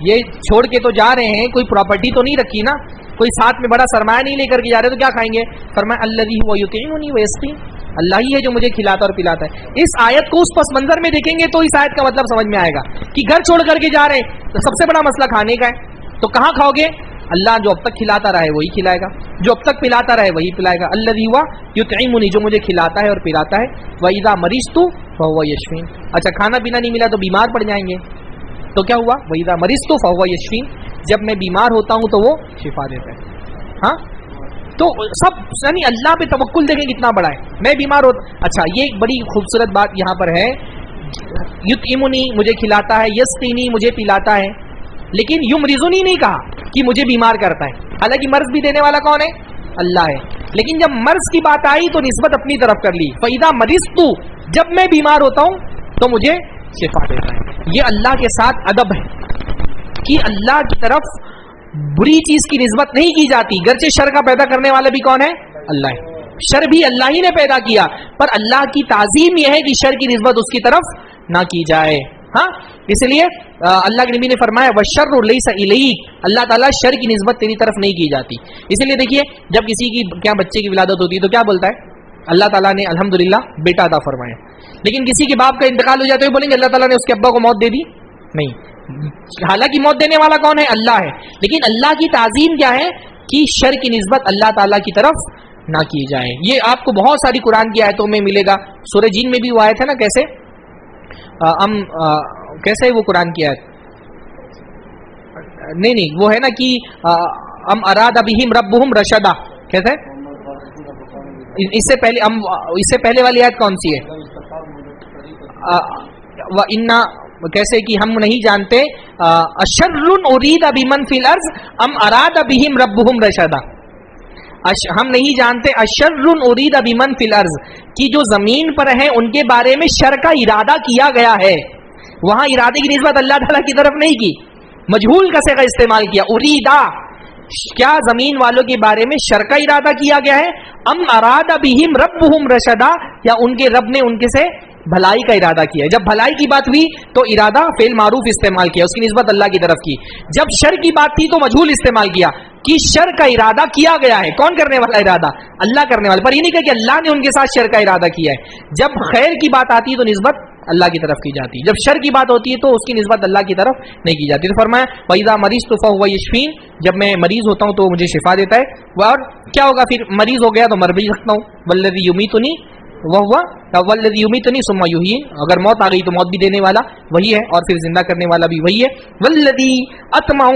یہ چھوڑ کے تو جا رہے ہیں، کوئی پراپرٹی تو نہیں رکھی نا، کوئی ساتھ میں بڑا سرمایہ نہیں لے کر کے جا رہے، تو کیا کھائیں گے؟ فرمایا الذی هو یطعمنی ویسقین، اللہ ہی ہے جو مجھے کھلاتا اور پلاتا ہے. اس آیت کو اس پس منظر میں دیکھیں گے تو اس آیت کا مطلب سمجھ میں آئے گا کہ گھر چھوڑ کر کے جا رہے ہیں تو سب سے بڑا مسئلہ کھانے کا ہے. تو کہاں کھاؤ گے؟ اللہ جو اب تک کھلاتا رہے وہی کھلائے گا، جو اب تک پلاتا رہے وہی پلائے گا. الذی هو یطعمنی، جو مجھے کھلاتا ہے اور پلاتا ہے. واذا مرضت فهو یشفین. اچھا کھانا پینا نہیں ملا تو بیمار پڑ جائیں گے، تو کیا ہوا؟ واذا مرضت فهو یشفین، جب میں بیمار ہوتا ہوں تو وہ شفا دیتا ہے. ہاں تو سب یعنی اللہ پہ توکل دیکھیں کتنا بڑا ہے. میں بیمار ہوتا، اچھا یہ ایک بڑی خوبصورت بات یہاں پر ہے، یطعمنی مجھے کھلاتا ہے، یسقینی مجھے پلاتا ہے، لیکن یمرضنی نہیں کہا کہ مجھے بیمار کرتا ہے. حالانکہ مرض بھی دینے والا کون ہے؟ اللہ ہے. لیکن جب مرض کی بات آئی تو نسبت اپنی طرف کر لی. فَإِذَا مَرِضْتُ، جب میں بیمار ہوتا ہوں تو مجھے شفا دیتا ہے. یہ اللہ کے ساتھ ادب ہے کہ اللہ کی طرف بری چیز کی نسبت نہیں کی جاتی. گرچہ شر کا پیدا کرنے والا بھی کون ہے؟ اللہ ہے. شر بھی اللہ ہی نے پیدا کیا، پر اللہ کی تعظیم یہ ہے کہ شر کی نسبت اس کی طرف نہ کی جائے. ہاں اس لیے اللہ کے نبی نے فرمایا وَالشَّرُّ لَيْسَ إِلَيْكَ، اللہ تعالیٰ شر کی نسبت تیری طرف نہیں کی جاتی. اسی لیے دیکھیے جب کسی کی کیا بچے کی ولادت ہوتی ہے تو کیا بولتا ہے؟ اللہ تعالیٰ نے الحمدللہ بیٹا عطا فرمایا. لیکن کسی کے باپ کا انتقال ہو جاتا ہے بولیں گے اللہ تعالیٰ نے اس کے ابا کو موت دے دی؟ نہیں. حالانکہ موت دینے والا کون ہے؟ اللہ ہے. لیکن اللہ کی تعظیم کیا ہے کہ شر کی نسبت اللہ تعالیٰ کی طرف نہ کی جائے. یہ آپ کو بہت ساری قرآن کی آیتوں میں ملے گا. سورہ جن میں بھی وہ آیت ہے نا، کیسے کیسے وہ قرآن کی آیت؟ نہیں وہ ہے نا کہ ام اراد بہم ربہم رشدا، کیسے؟ اس سے پہلے والی آیت کون سی ہے؟ وَإِنَّا، کیسے کہ ہم نہیں جانتے اشر ارید بمن فی الارض ام اراد بہم ربہم رشدا، ہم نہیں جانتے اشر ارید بمن فی الارض کہ جو زمین پر ہیں ان کے بارے میں شر کا ارادہ کیا گیا ہے. وہاں ارادے کی نسبت اللہ تعالیٰ کی طرف نہیں کی، مجہول کا صیغہ استعمال کیا. اریدا، کیا زمین والوں کے بارے میں شر کا ارادہ کیا گیا ہے؟ ام اراد بہم ربہم رشدا، یا ان کے رب نے ان کے سے بھلائی کا ارادہ کیا ہے. جب بھلائی کی بات ہوئی تو ارادہ فعل معروف استعمال کیا، اس کی نسبت اللہ کی طرف کی. جب شر کی بات تھی تو مجہول استعمال کیا کہ شر کا ارادہ کیا گیا ہے. کون کرنے والا ارادہ؟ اللہ کرنے والا. پر یہ نہیں کہا کہ اللہ نے ان کے ساتھ شر کا ارادہ کیا ہے. جب خیر کی بات آتی ہے تو نسبت اللہ کی طرف کی جاتی ہے، جب شر کی بات ہوتی ہے تو اس کی نسبت اللہ کی طرف نہیں کی جاتی. تو فرمایا وَإِذَا مَرِضْتُ فَهُوَ يَشْفِينِ، جب میں مریض ہوتا ہوں تو مجھے شفا دیتا ہے. اور کیا ہوگا پھر؟ مریض ہو گیا تو مر بھی سکتا ہوں. وَالَّذِي يُمِيتُنِي وَالَّذِي يُمِيتُنِي ثُمَّ يُحْيِينِ، اگر موت آ گئی تو موت بھی دینے والا وہی ہے اور پھر زندہ کرنے والا بھی وہی ہے. وَالَّذِي أَطْمَعُ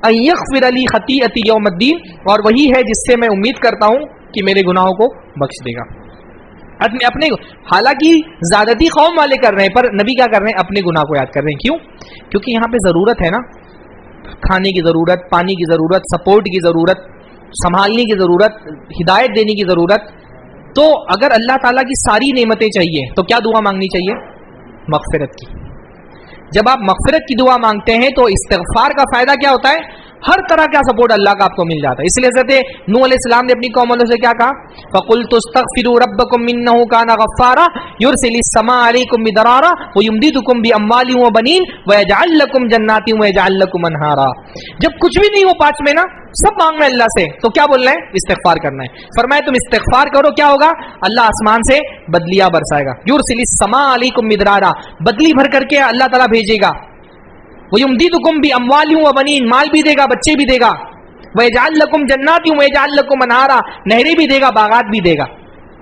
أَن يَغْفِرَ لِي خَطِيئَتِي يَوْمَ الدِّينِ، اور وہی ہے جس سے میں امید کرتا ہوں کہ میرے گناہوں کو بخش دے گا. اپنے حالانکہ زیادتی قوم والے کر رہے ہیں، پر نبی کیا کر رہے ہیں؟ اپنے گناہ کو یاد کر رہے ہیں. کیوں؟ کیونکہ یہاں پہ ضرورت ہے نا، کھانے کی ضرورت، پانی کی ضرورت، سپورٹ کی ضرورت، سنبھالنے کی ضرورت، ہدایت دینے کی ضرورت. تو اگر اللہ تعالیٰ کی ساری نعمتیں چاہیے تو کیا دعا مانگنی چاہیے؟ مغفرت کی. جب آپ مغفرت کی دعا مانگتے ہیں تو استغفار کا فائدہ کیا ہوتا ہے؟ ہر طرح کا سپورٹ اللہ کا آپ کو مل جاتا ہے. اس لیے حضرت نوح علیہ السلام نے اپنی قوم والوں سے کیا کہا؟ فَقُلْتُ اسْتَغْفِرُوا رَبَّكُمْ إِنَّهُ كَانَ غَفَّارًا يُرْسِلِ السَّمَاءَ عَلَيْكُمْ مِدْرَارًا وَيُمْدِدْكُمْ بِأَمْوَالٍ وَبَنِينَ وَيَجْعَلْ لَكُمْ جَنَّاتٍ وَيَجْعَلْ لَكُمْ أَنْهَارًا. جب کچھ بھی نہیں ہو پانچ میں نا، سب مانگنا ہے اللہ سے، تو کیا بولنا ہے؟ استغفار کرنا ہے. فرمایا تم استغفار کرو، کیا ہوگا؟ اللہ آسمان سے بدلیاں برسائے گا. يُرْسِلِ السَّمَاءَ عَلَيْكُمْ مِدْرَارًا، بدلی بھر کر کے اللہ تعالیٰ بھیجے گا. وَيُمْدِدْكُمْ بِأَمْوَالٍ وَبَنِينَ، مال بھی دے گا، بچے بھی دے گا. وَيَجْعَلْ لَكُمْ جَنَّاتٍ وَيَجْعَلْ لَكُمْ أَنْهَارًا، نہریں بھی دے گا، باغات بھی دے گا.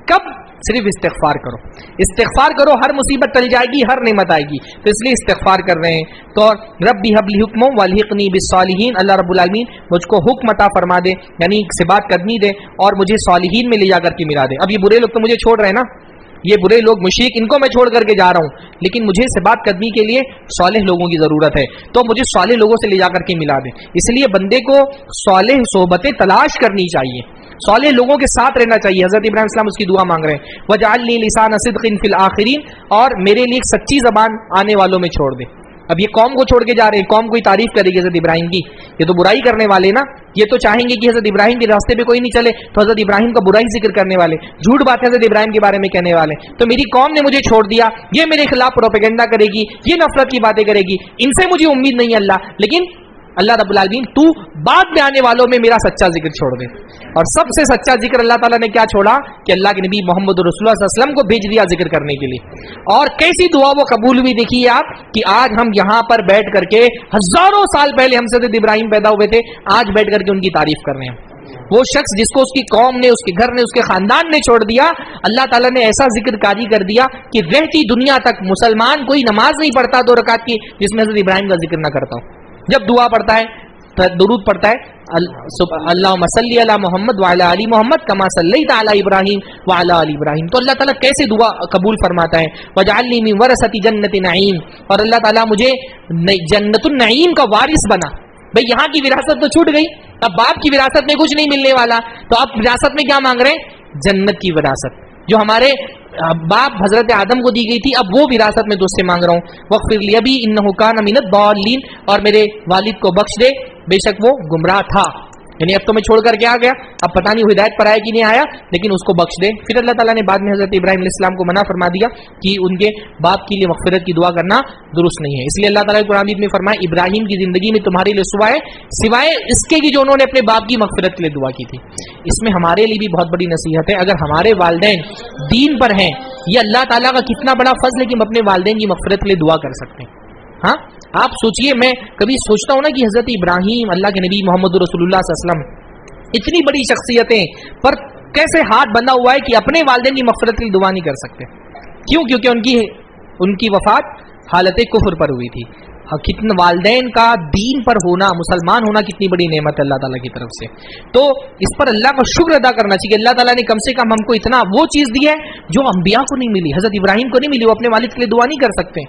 کب؟ صرف استغفار کرو. استغفار کرو، ہر مصیبت ٹل جائے گی، ہر نعمت آئے گی. تو اس لیے استغفار کر رہے ہیں. تو ربی حب لی حکم والحقنی بالصالحین، اللہ رب العالمین مجھ کو حکم عطا فرما دے، یعنی ثبات قدمی دے اور مجھے صالحین میں لے جا کر کے ملا دے. اب یہ برے لوگ تو مجھے چھوڑ رہے ہیں نا، یہ برے لوگ مشرک، ان کو میں چھوڑ کر کے جا رہا ہوں، لیکن مجھے ثبات قدمی کے لیے صالح لوگوں کی ضرورت ہے، تو مجھے صالح لوگوں سے لے جا کر کے ملا دیں. اس لیے بندے کو صالح صحبتیں تلاش کرنی چاہیے، صالح لوگوں کے ساتھ رہنا چاہیے. حضرت ابراہیم السلام اس کی دعا مانگ رہے ہیں وَجَعَلْنِي لِسَانَ صِدْقٍ فِي الْآخِرِينَ، اور میرے لیے ایک سچی زبان آنے والوں میں چھوڑ دے. اب یہ قوم کو چھوڑ کے جا رہے ہیں, قوم کوئی تعریف کرے گی حضرت ابراہیم کی؟ یہ تو برائی کرنے والے نا, یہ تو چاہیں گے کہ حضرت ابراہیم کے راستے پہ کوئی نہیں چلے, تو حضرت ابراہیم کا برائی ذکر کرنے والے, جھوٹ بات ہے حضرت ابراہیم کے بارے میں کہنے والے. تو میری قوم نے مجھے چھوڑ دیا, یہ میرے خلاف پروپیگنڈا کرے گی, یہ نفرت کی باتیں کرے گی, ان سے مجھے امید نہیں ہے اللہ. لیکن اللہ رب العالمین تو بعد میں آنے والوں میں میرا سچا ذکر چھوڑ دے. اور سب سے سچا ذکر اللہ تعالیٰ نے کیا چھوڑا کہ اللہ کے نبی محمد رسول اللہ صلی اللہ علیہ وسلم کو بھیج دیا ذکر کرنے کے لیے. اور کیسی دعا وہ قبول ہوئی دیکھیے آپ, کہ آج ہم یہاں پر بیٹھ کر کے ہزاروں سال پہلے ہم سے حضرت ابراہیم پیدا ہوئے تھے, آج بیٹھ کر کے ان کی تعریف کر رہے ہیں. وہ شخص جس کو اس کی قوم نے, اس کے گھر نے, اس کے خاندان نے چھوڑ دیا, اللہ تعالیٰ نے ایسا ذکر کاری کر دیا کہ رہتی دنیا تک مسلمان کوئی نماز نہیں پڑھتا 2 رکعت کی جس میں حضرت ابراہیم کا ذکر نہ کرتا ہوں. جب دعا پڑھتا ہے, درود پڑھتا ہے, اللہم صلی علی محمد وعلی آل محمد کما صلیت علی ابراہیم وعلی آل ابراہیم, تو اللہ تعالیٰ کیسے دعا قبول فرماتا ہے. وجعلنی من ورثۃ جنت نعیم, اور اللہ تعالیٰ مجھے جنت النعیم کا وارث بنا. بھئی یہاں کی وراثت تو چھوٹ گئی, اب باپ کی وراثت میں کچھ نہیں ملنے والا, تو اب وراثت میں کیا مانگ رہے ہیں؟ جنت کی وراثت جو ہمارے باپ حضرت آدم کو دی گئی تھی, اب وہ وراثت میں تجھ سے مانگ رہا ہوں. وغفر لی ابی انہ کان من الضالین, اور میرے والد کو بخش دے, بے شک وہ گمراہ تھا. یعنی اب تو میں چھوڑ کر کے آ گیا, اب پتہ نہیں ہدایت پر آیا کہ نہیں آیا, لیکن اس کو بخش دے. پھر اللہ تعالیٰ نے بعد میں حضرت ابراہیم علیہ السلام کو منع فرما دیا کہ ان کے باپ کے لیے مغفرت کی دعا کرنا درست نہیں ہے. اس لیے اللہ تعالیٰ نے قرآن میں فرمایا ابراہیم کی زندگی میں تمہارے لیے سوائے اس کے کہ جو انہوں نے اپنے باپ کی مغفرت کے لیے دعا کی تھی. اس میں ہمارے لیے بھی بہت بڑی نصیحت ہے. اگر ہمارے والدین دین پر ہیں, یہ اللہ تعالیٰ کا کتنا بڑا فضل ہے کہ ہم اپنے والدین کی مغفرت کے لیے دعا کر سکتے ہیں. ہاں آپ سوچئے, میں کبھی سوچتا ہوں نا کہ حضرت ابراہیم, اللہ کے نبی محمد رسول اللہ صلی اللہ علیہ وسلم, اتنی بڑی شخصیتیں پر کیسے ہاتھ بندھا ہوا ہے کہ اپنے والدین کی مغفرت کے لیے دعا نہیں کر سکتے. کیوں؟ کیونکہ ان کی وفات حالت کفر پر ہوئی تھی. کتنے والدین کا دین پر ہونا, مسلمان ہونا کتنی بڑی نعمت ہے اللہ تعالیٰ کی طرف سے. تو اس پر اللہ کا شکر ادا کرنا چاہیے. اللہ تعالیٰ نے کم سے کم ہم کو اتنا وہ چیز دی ہے جو انبیاء کو نہیں ملی, حضرت ابراہیم کو نہیں ملی, وہ اپنے والد کے لیے دعا نہیں کر سکتے.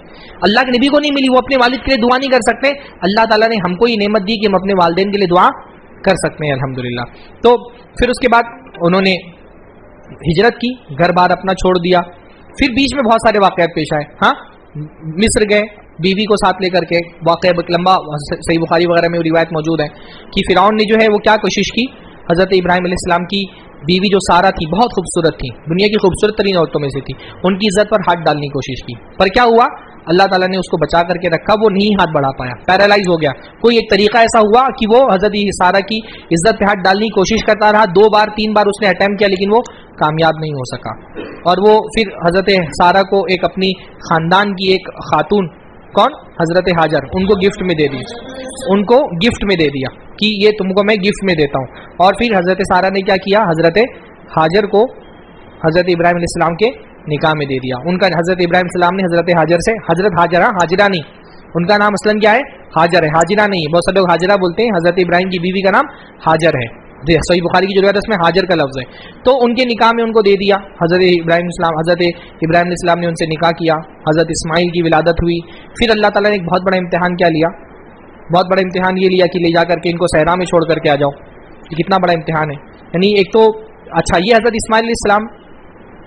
اللہ کے نبی کو نہیں ملی, وہ اپنے والد کے لیے دعا نہیں کر سکتے. اللہ تعالیٰ نے ہم کو یہ نعمت دی کہ ہم اپنے والدین کے لیے دعا کر سکتے ہیں الحمدللہ. تو پھر اس کے بعد انہوں نے ہجرت کی, گھر بار اپنا چھوڑ دیا. پھر بیچ میں بہت سارے واقعات پیش آئے. ہاں مصر گئے بیوی کو ساتھ لے کر کے, واقعہ لمبا صحیح بخاری وغیرہ میں روایت موجود ہے کہ فرعون نے جو ہے وہ کیا کوشش کی, حضرت ابراہیم علیہ السلام کی بیوی جو سارہ تھی بہت خوبصورت تھی, دنیا کی خوبصورت ترین عورتوں میں سے تھی, ان کی عزت پر ہاتھ ڈالنے کی کوشش کی. پر کیا ہوا, اللہ تعالیٰ نے اس کو بچا کر کے رکھا, وہ نہیں ہاتھ بڑھا پایا, پیرالائز ہو گیا. کوئی ایک طریقہ ایسا ہوا کہ وہ حضرت سارہ کی عزت پہ ہاتھ ڈالنے کی کوشش کرتا رہا, 2 بار 3 بار اس نے اٹیمپٹ کیا, لیکن وہ کامیاب نہیں ہو سکا. اور وہ پھر حضرت سارہ کو ایک اپنی خاندان کی ایک خاتون, کون, حضرت ہاجر, ان کو گفٹ میں دے دی, ان کو گفٹ میں دے دیا کہ یہ تم کو میں گفٹ میں دیتا ہوں. اور پھر حضرت سارہ نے کیا کیا, حضرت ہاجر کو حضرت ابراہیم علیہ السلام کے نکاح میں دے دیا. ان کا حضرت ابراہیم علیہ السلام نے حضرت ہاجر سے, حضرت ہاجرہ, حاجرہ نہیں, ان کا نام اصلاً کیا ہے, ہاجر ہے, حاجرہ نہیں. بہت سے لوگ حاجرہ بولتے ہیں, حضرت ابراہیم کی بیوی کا نام ہاجر ہے. صحیح بخاری کی جو روایت ہے اس میں ہاجر کا لفظ ہے. تو ان کے نکاح میں ان کو دے دیا. حضرت ابراہیم علیہ السلام نے ان سے نکاح کیا, حضرت اسماعیل کی ولادت ہوئی. پھر اللہ تعالیٰ نے ایک بہت بڑا امتحان کیا لیا, بہت بڑا امتحان یہ لیا کہ لے جا کر کے ان کو صحرا میں چھوڑ کر کے آ جاؤ. یہ کتنا بڑا امتحان ہے. یعنی ایک تو اچھا یہ حضرت اسماعیل علیہ السلام,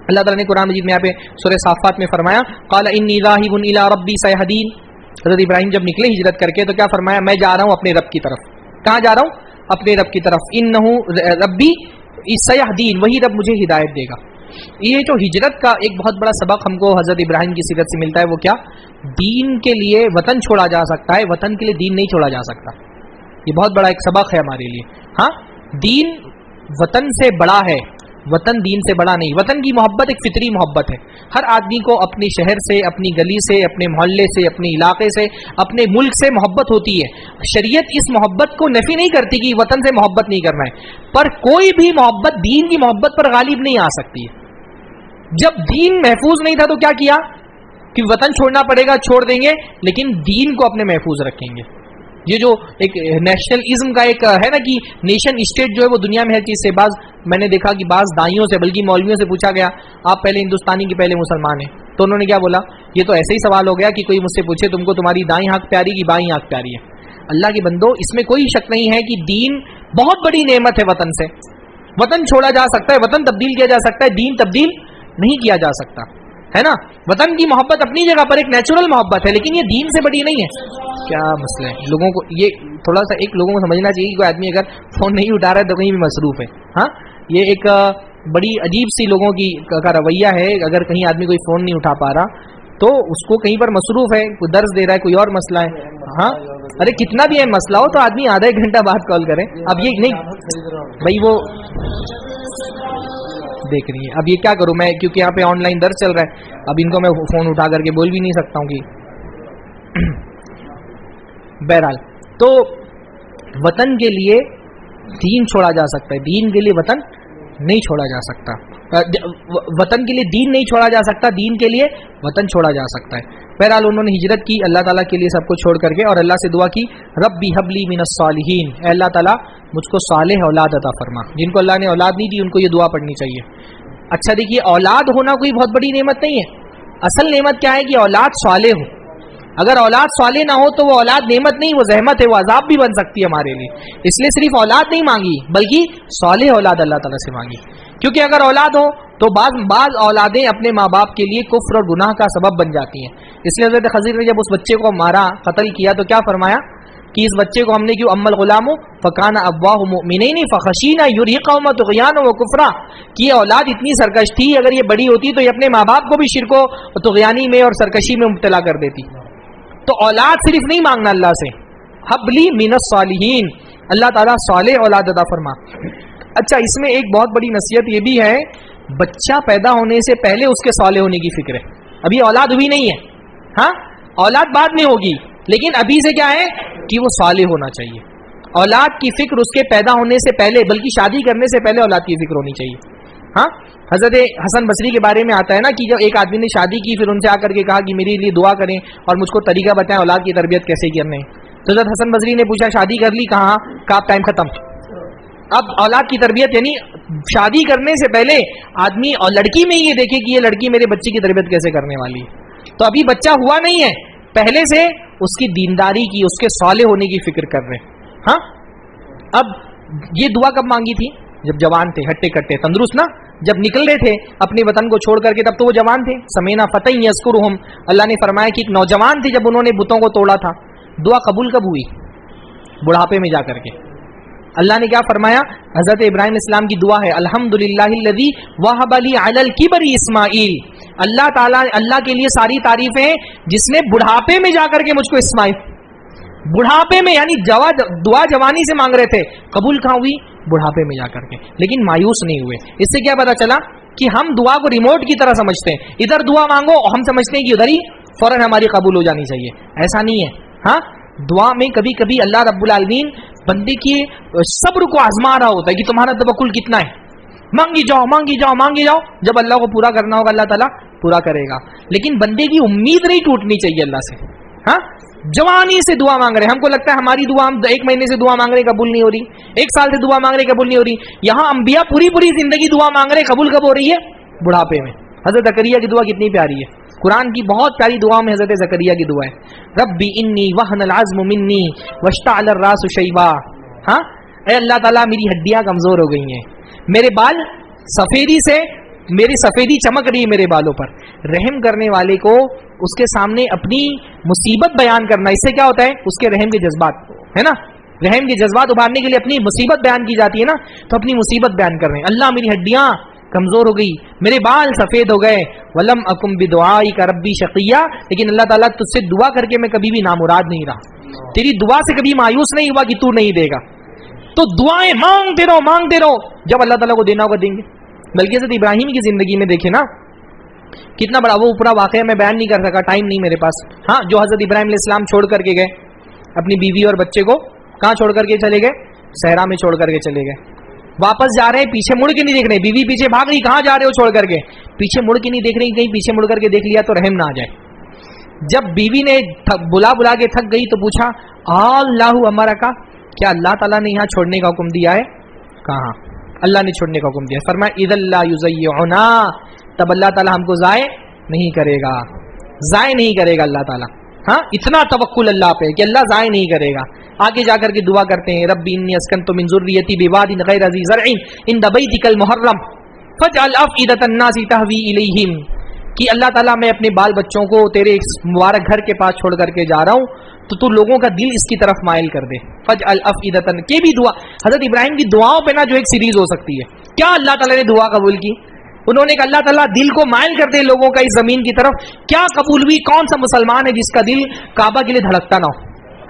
اللہ تعالیٰ نے قرآن مجید میں یہاں پہ سورہ صافات میں فرمایا, قال انی ذاہب الی ربی سیہدین. حضرت ابراہیم جب نکلے ہجرت کر کے تو کیا فرمایا, میں جا رہا ہوں اپنے رب کی طرف. کہاں جا رہا ہوں, اپنے رب کی طرف. انہ ربی سیہدین, وہی رب مجھے ہدایت دے گا. یہ جو ہجرت کا ایک بہت بڑا سبق ہم کو حضرت ابراہیم کی سیرت سے ملتا ہے, وہ کیا, دین کے لیے وطن چھوڑا جا سکتا ہے, وطن کے لیے دین نہیں چھوڑا جا سکتا. یہ بہت بڑا ایک سبق ہے ہمارے لیے. ہاں دین وطن سے بڑا ہے, وطن دین سے بڑا نہیں. وطن کی محبت ایک فطری محبت ہے. ہر آدمی کو اپنے شہر سے, اپنی گلی سے, اپنے محلے سے, اپنے علاقے سے, اپنے ملک سے محبت ہوتی ہے. شریعت اس محبت کو نفی نہیں کرتی کہ وطن سے محبت نہیں کرنا ہے, پر کوئی بھی محبت دین کی محبت پر غالب نہیں آ سکتی ہے. جب دین محفوظ نہیں تھا تو کیا کیا کہ وطن چھوڑنا پڑے گا, چھوڑ دیں گے, لیکن دین کو اپنے محفوظ رکھیں گے. یہ جو ایک نیشنلزم کا ایک ہے نا کہ نیشن اسٹیٹ جو ہے وہ دنیا میں ہر چیز سے, بعض میں نے دیکھا کہ بعض دائیوں سے بلکہ مولویوں سے پوچھا گیا آپ پہلے ہندوستانی کی پہلے مسلمان ہیں, تو انہوں نے کیا بولا, یہ تو ایسے ہی سوال ہو گیا کہ کوئی مجھ سے پوچھے تم کو تمہاری دائیں آنکھ پیاری کی بائیں آنکھ پیاری ہے. اللہ کے بندو, اس میں کوئی شک نہیں ہے کہ دین بہت بڑی نعمت ہے. وطن سے وطن چھوڑا جا سکتا ہے, وطن تبدیل کیا جا سکتا ہے, دین تبدیل نہیں کیا جا سکتا. ہے نا. وطن کی محبت اپنی جگہ پر ایک نیچرل محبت ہے، لیکن یہ دین سے بڑی نہیں ہے. کیا مسئلہ ہے لوگوں کو، یہ تھوڑا سا ایک لوگوں کو سمجھنا چاہیے کہ کوئی آدمی اگر فون نہیں اٹھا رہا ہے تو کہیں بھی مصروف ہے. ہاں یہ ایک بڑی عجیب سی لوگوں کی کا رویہ ہے. اگر کہیں آدمی کوئی فون نہیں اٹھا پا رہا تو اس کو کہیں پر مصروف ہے، کوئی درس دے رہا ہے، کوئی اور مسئلہ ہے. ہاں ارے کتنا بھی ہے مسئلہ ہو تو آدمی آدھا ایک گھنٹہ بعد کال کرے. اب یہ نہیں بھائی وہ دیکھ رہی ہے، اب یہ کیا کروں میں، کیونکہ یہاں پہ آن لائن درس چل رہا ہے. اب ان کو میں فون اٹھا کر کے بول بھی نہیں سکتا ہوں کہ بہرحال تو وطن کے لیے دین چھوڑا جا سکتا ہے، دین کے لیے وطن نہیں چھوڑا جا سکتا. وطن کے لیے دین نہیں چھوڑا جا سکتا، دین کے لیے وطن چھوڑا جا سکتا ہے. بہرحال انہوں نے ہجرت کی اللہ تعالیٰ کے لیے سب کو چھوڑ کر کے، اور اللہ سے دعا کی ربی حبلی من الصالحین، اے اللہ تعالیٰ مجھ کو صالح اولاد عطا فرما. جن کو اللہ نے اولاد نہیں دی ان کو یہ دعا پڑھنی چاہیے. اچھا دیکھیے، اولاد ہونا کوئی بہت بڑی نعمت نہیں ہے. اصل نعمت کیا ہے کہ اولاد صالح ہو. اگر اولاد صالح نہ ہو تو وہ اولاد نعمت نہیں، وہ زحمت ہے، وہ عذاب بھی بن سکتی ہے ہمارے لیے. اس لیے صرف اولاد نہیں مانگی بلکہ صالح اولاد اللہ تعالیٰ سے مانگی. کیونکہ اگر اولاد ہو تو بعض اولادیں اپنے ماں باپ کے لیے کفر اور گناہ کا سبب بن جاتی ہیں. اس لیے حضرت خضر نے جب اس بچے کو مارا، قتل کیا، تو کیا فرمایا کہ اس بچے کو ہم نے کیوں امل غلام فکان ابواہ مؤمنین فخشینا یرهقهما طغیانا وکفرا، کہ یہ اولاد اتنی سرکش تھی، اگر یہ بڑی ہوتی تو یہ اپنے ماں باپ کو بھی شرک و طغیانی میں اور سرکشی میں مبتلا کر دیتی. تو اولاد صرف نہیں مانگنا اللہ سے، حبلی من الصالحین، اللہ تعالیٰ صالح اولاد عطا فرما. اچھا اس میں ایک بہت بڑی نصیحت یہ بھی ہے، بچہ پیدا ہونے سے پہلے اس کے صالح ہونے کی فکر ہے. ابھی اولاد ہوئی نہیں ہے، ہاں اولاد بعد میں ہوگی، لیکن ابھی سے کیا ہے کہ وہ صالح ہونا چاہیے. اولاد کی فکر اس کے پیدا ہونے سے پہلے، بلکہ شادی کرنے سے پہلے اولاد کی فکر ہونی چاہیے. ہاں حضرت حسن بصری کے بارے میں آتا ہے نا کہ جب ایک آدمی نے شادی کی، پھر ان سے آ کر کے کہا کہ میرے لیے دعا کریں اور مجھ کو طریقہ بتائیں اولاد کی تربیت کیسے کرنے. تو حضرت حسن بصری نے پوچھا شادی کر لی؟ کہاں؟ کہا ٹائم ختم. اب اولاد کی تربیت یعنی شادی کرنے سے پہلے آدمی اور لڑکی میں یہ دیکھے کہ یہ لڑکی میرے بچے کی تربیت کیسے کرنے والی ہے. تو ابھی بچہ ہوا نہیں ہے، پہلے سے اس کی دینداری کی، اس کے صالح ہونے کی فکر کر رہے. ہاں اب یہ دعا کب مانگی تھی؟ جب جوان تھے، ہٹے کٹے تندرست نا، جب نکل رہے تھے اپنے وطن کو چھوڑ کر کے، تب تو وہ جوان تھے. سمینا فتح یذکرہم، اللہ نے فرمایا کہ ایک نوجوان تھے جب انہوں نے بتوں کو توڑا تھا. دعا قبول کب ہوئی؟ بڑھاپے میں جا کر کے. اللہ نے کیا فرمایا؟ حضرت ابراہیم اسلام کی دعا ہے الحمدللہ الذی وہب لی علی الکبر اسماعیل. اللہ تعالیٰ، اللہ کے لیے ساری تعریفیں جس نے بڑھاپے میں جا کر کے مجھ کو اسماعیل، بڑھاپے میں یعنی دعا جوانی سے مانگ رہے تھے، قبول کہاں ہوئی؟ بڑھاپے میں جا کر کے. لیکن مایوس نہیں ہوئے. اس سے کیا پتا چلا کہ ہم دعا کو ریموٹ کی طرح سمجھتے ہیں، ادھر دعا مانگو اور ہم سمجھتے ہیں کہ ادھر ہی فوراً ہماری قبول ہو جانی چاہیے. ایسا نہیں ہے. ہاں دعا میں کبھی کبھی اللہ رب العالمین بندے کی صبر کو آزما رہا ہوتا ہے کہ تمہارا توکل کتنا ہے. مانگی جاؤ مانگی جاؤ مانگی جاؤ، جب اللہ کو پورا کرنا ہوگا اللہ تعالیٰ پورا کرے گا. لیکن بندے کی امید نہیں ٹوٹنی چاہیے اللہ سے. ہاں جوانی سے دعا مانگ رہے ہیں، ہم کو لگتا ہے ہماری دعا، ہم ایک مہینے سے دعا مانگ رہے قبول نہیں ہو رہی، ایک سال سے دعا مانگ رہے قبول نہیں ہو رہی. یہاں انبیاء پوری زندگی دعا مانگ رہے، قبول کب ہو رہی ہے؟ بڑھاپے میں. حضرت زکریا کی دعا کتنی پیاری ہے، قرآن کی بہت پیاری دعا میں حضرت زکریا کی دعا ہے ربی انی وہن العظم منی واشتعل الراس شیبا. ہاں اے اللہ تعالیٰ میری ہڈیاں کمزور ہو گئی ہیں، میرے بال سفیدی سے، میری سفیدی چمک رہی ہے میرے بالوں پر. رحم کرنے والے کو اس کے سامنے اپنی مصیبت بیان کرنا، اس سے کیا ہوتا ہے؟ اس کے رحم کے جذبات، ہے نا، رحم کے جذبات ابھارنے کے لیے اپنی مصیبت بیان کی جاتی ہے نا، تو اپنی مصیبت بیان کر رہے ہیں. اللہ میری ہڈیاں کمزور ہو گئی، میرے بال سفید ہو گئے. ولم اکم بدعائک ربی شقیہ، لیکن اللہ تعالیٰ تجھ سے دعا کر کے میں کبھی بھی نامراد نہیں رہا، تیری دعا سے کبھی مایوس نہیں ہوا کہ تو نہیں دے گا. تو دعائیں مانگتے رہو مانگتے رہو، جب اللہ تعالیٰ کو دینا ہوگا دیں گے. بلکہ حضرت ابراہیم کی زندگی میں دیکھیں نا کتنا بڑا، وہ پورا واقعہ میں بیان نہیں کر سکا، ٹائم نہیں میرے پاس. ہاں جو حضرت ابراہیم علیہ السلام چھوڑ کر کے گئے اپنی بیوی اور بچے کو، کہاں چھوڑ کر کے چلے گئے؟ صحرا میں چھوڑ کر کے چلے گئے. واپس جا رہے ہیں، پیچھے مڑ کے نہیں دیکھ رہے، بیوی پیچھے بھاگ رہی، کہاں جا رہے ہو چھوڑ کر کے؟ پیچھے مڑ کے نہیں دیکھ رہی، کہیں پیچھے مڑ کر کے دیکھ لیا تو رحم نہ آ جائے. جب بیوی نے بلا کے تھک گئی تو پوچھا اللہ ہمارا کا، کیا اللہ تعالیٰ نے یہاں چھوڑنے کا حکم دیا ہے؟ کہاں اللہ نے چھوڑنے کا حکم دیا. فرمایا اذا لا یضیعنا، تب اللہ تعالیٰ ہم کو ضائع نہیں کرے گا، ضائع نہیں کرے گا اللہ تعالیٰ. ہاں اتنا توکل اللہ پہ کہ اللہ ضائع نہیں کرے گا. آگے جا کر کے دعا کرتے ہیں ربی انی اسکنت من ذریتی بواد غیر ذی زرع عند بیتک المحرم فاجعل افئدة الناس تهوی الیہم. کہ اللہ تعالیٰ میں اپنے بال بچوں کو تیرے مبارک گھر کے پاس چھوڑ کر کے جا رہا ہوں، تو لوگوں کا دل اس کی طرف مائل کر دے. فجعل افئدۃ کی بھی دعا، حضرت ابراہیم کی دعاؤں پہ نا جو ایک سیریز ہو سکتی ہے. کیا اللہ تعالیٰ نے دعا قبول کی؟ انہوں نے کہا اللہ تعالیٰ دل کو مائل کر دے لوگوں کا اس زمین کی طرف. کیا قبول ہوئی؟ کون سا مسلمان ہے جس کا دل کعبہ کے لیے دھڑکتا نہ ہو؟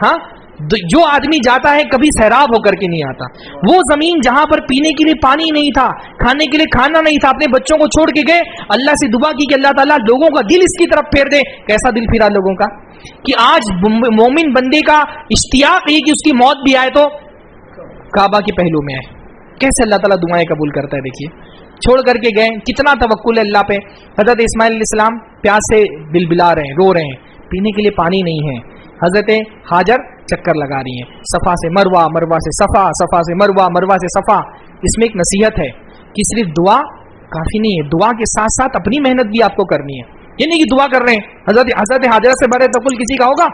ہاں، جو آدمی جاتا ہے کبھی سیراب ہو کر کے نہیں آتا. وہ زمین جہاں پر پینے کے لیے پانی نہیں تھا، کھانے کے لیے کھانا نہیں تھا، اپنے بچوں کو چھوڑ کے گئے، اللہ سے دعا کی کہ اللہ تعالیٰ لوگوں کا دل اس کی طرف پھیر دے. کیسا دل پھرا لوگوں کا کہ آج مومن بندے کا اشتیاق یہ کہ اس کی موت بھی آئے تو کعبہ کے پہلو میں آئے. کیسے اللہ تعالیٰ دعائیں قبول کرتا ہے. دیکھیے چھوڑ کر کے گئے، کتنا توکل ہے اللہ پہ. حضرت اسماعیل علیہ السلام پیاس سے بلبلا رہے ہیں، رو رہے ہیں، پینے کے لیے پانی نہیں ہے. حضرت ہاجر چکر لگا رہی ہیں، صفا سے مروہ، مروہ سے صفا، صفا سے مروہ، مروہ سے صفا. اس میں ایک نصیحت ہے کہ صرف دعا کافی نہیں ہے، دعا کے ساتھ ساتھ اپنی محنت بھی آپ کو کرنی ہے. یہ نہیں کہ دعا کر رہے ہیں. حضرت ہاجر سے بڑے توکل کسی کا ہوگا؟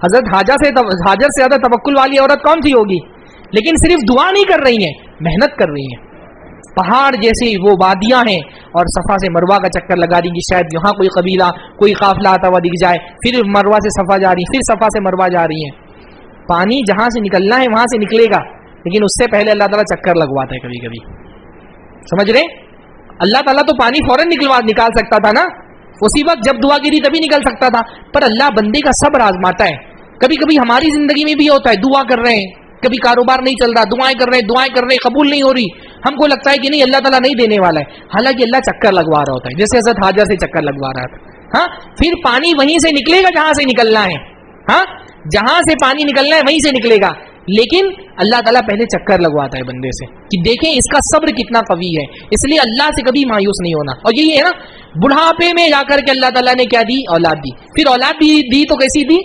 حضرت ہاجر سے زیادہ توکل والی عورت کون سی ہوگی؟ لیکن صرف دعا نہیں کر رہی ہیں، محنت کر رہی ہیں. پہاڑ جیسی وہ وادیاں ہیں اور صفا سے مروہ کا چکر لگا رہی کہ شاید یہاں کوئی قبیلہ، کوئی قافلہ آتا ہوا دکھ جائے. پھر مروہ سے صفا جا رہی ہیں، پھر صفا سے مروہ جا رہی ہیں. پانی جہاں سے نکلنا ہے وہاں سے نکلے گا، لیکن اس سے پہلے اللہ تعالیٰ چکر لگواتا ہے کبھی کبھی. سمجھ رہے؟ اللہ تعالیٰ تو پانی فوراً نکال سکتا تھا نا، اسی وقت جب دعا کی تھی تبھی نکل سکتا تھا. پر اللہ بندے کا صبر آزماتا ہے. کبھی کبھی ہماری زندگی میں بھی ہوتا ہے، دعا کر رہے ہیں، کبھی کاروبار نہیں چل رہا، دعائیں کر رہے ہیں، قبول نہیں ہو رہی. ہم کو لگتا ہے کہ نہیں اللہ تعالیٰ نہیں دینے والا ہے، حالانکہ اللہ چکر لگوا رہا ہوتا ہے. جیسے حضرت حاجر سے چکر لگوا رہا تھا. ہاں، پھر پانی وہیں سے نکلے گا جہاں سے نکلنا ہے. ہاں، جہاں سے پانی نکلنا ہے وہیں سے نکلے گا. لیکن اللہ تعالیٰ پہلے چکر لگواتا ہے بندے سے کہ دیکھیں اس کا صبر کتنا قوی ہے. اس لیے اللہ سے کبھی مایوس نہیں ہونا. اور یہی ہے نا، بڑھاپے میں جا کر کے اللہ تعالیٰ نے کیا دی؟ اولاد دی. پھر اولاد بھی دی تو کیسی دی؟